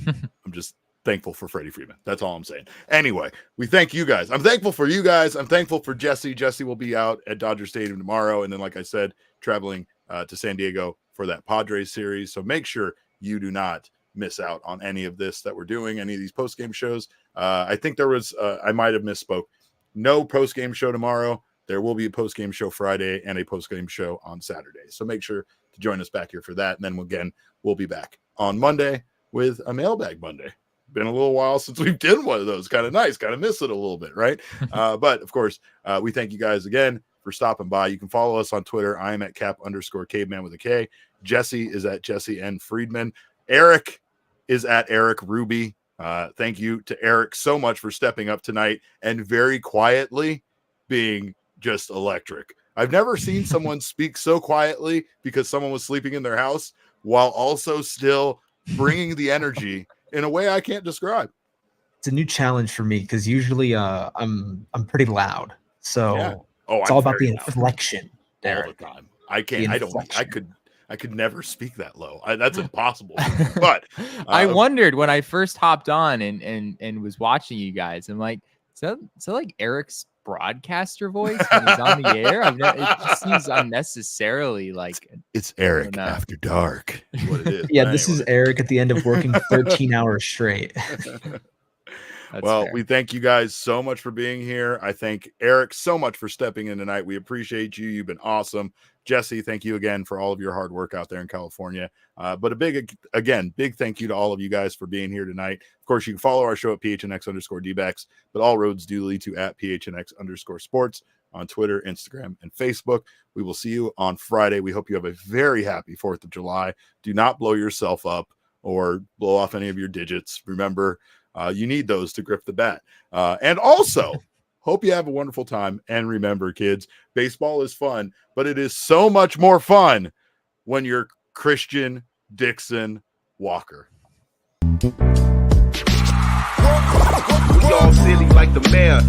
I'm just thankful for Freddie Freeman. That's all I'm saying. Anyway, we thank you guys. I'm thankful for you guys. I'm thankful for Jesse. Jesse will be out at Dodger Stadium tomorrow. And then, like I said, traveling to San Diego for that Padres series. So make sure you do not miss out on any of this that we're doing, any of these post-game shows. I think there was, I might have misspoke. No post-game show tomorrow. There will be a post-game show Friday and a post-game show on Saturday. So make sure to join us back here for that. And then again, we'll be back on Monday with a Mailbag Monday. Been a little while since we've done one of those. Kind of nice. Kind of miss it a little bit, right? But of course, we thank you guys again for stopping by. You can follow us on Twitter. I am at @cap_caveman with a K. Jesse is at Jesse N. Friedman. Erik is at Erik Ruby. Thank you to Erik so much for stepping up tonight and very quietly being just electric. I've never seen someone speak so quietly because someone was sleeping in their house while also still bringing the energy in a way I can't describe. It's a new challenge for me because usually I'm pretty loud. So yeah. it's all about the inflection, Derek. All the time. I I could never speak that low. That's impossible. But I wondered when I first hopped on and was watching you guys. I'm like, so like Erik's broadcaster voice when he's on the air. It just seems unnecessarily like it's Erik after dark. Is what it is. Yeah, this is Erik at the end of working 13 hours straight. Well, fair. we thank you guys so much for being here. I thank Erik so much for stepping in tonight. We appreciate you. You've been awesome. Jesse, thank you again for all of your hard work out there in California. But a big thank you to all of you guys for being here tonight. Of course, you can follow our show at PHNX_DBacks, but all roads do lead to at PHNX_sports on Twitter, Instagram, and Facebook. We will see you on Friday. We hope you have a very happy 4th of July. Do not blow yourself up or blow off any of your digits. Remember, you need those to grip the bat. And also, hope you have a wonderful time. And remember, kids, baseball is fun, but it is so much more fun when you're Cristian Dixon Walker. We all silly like the mayor.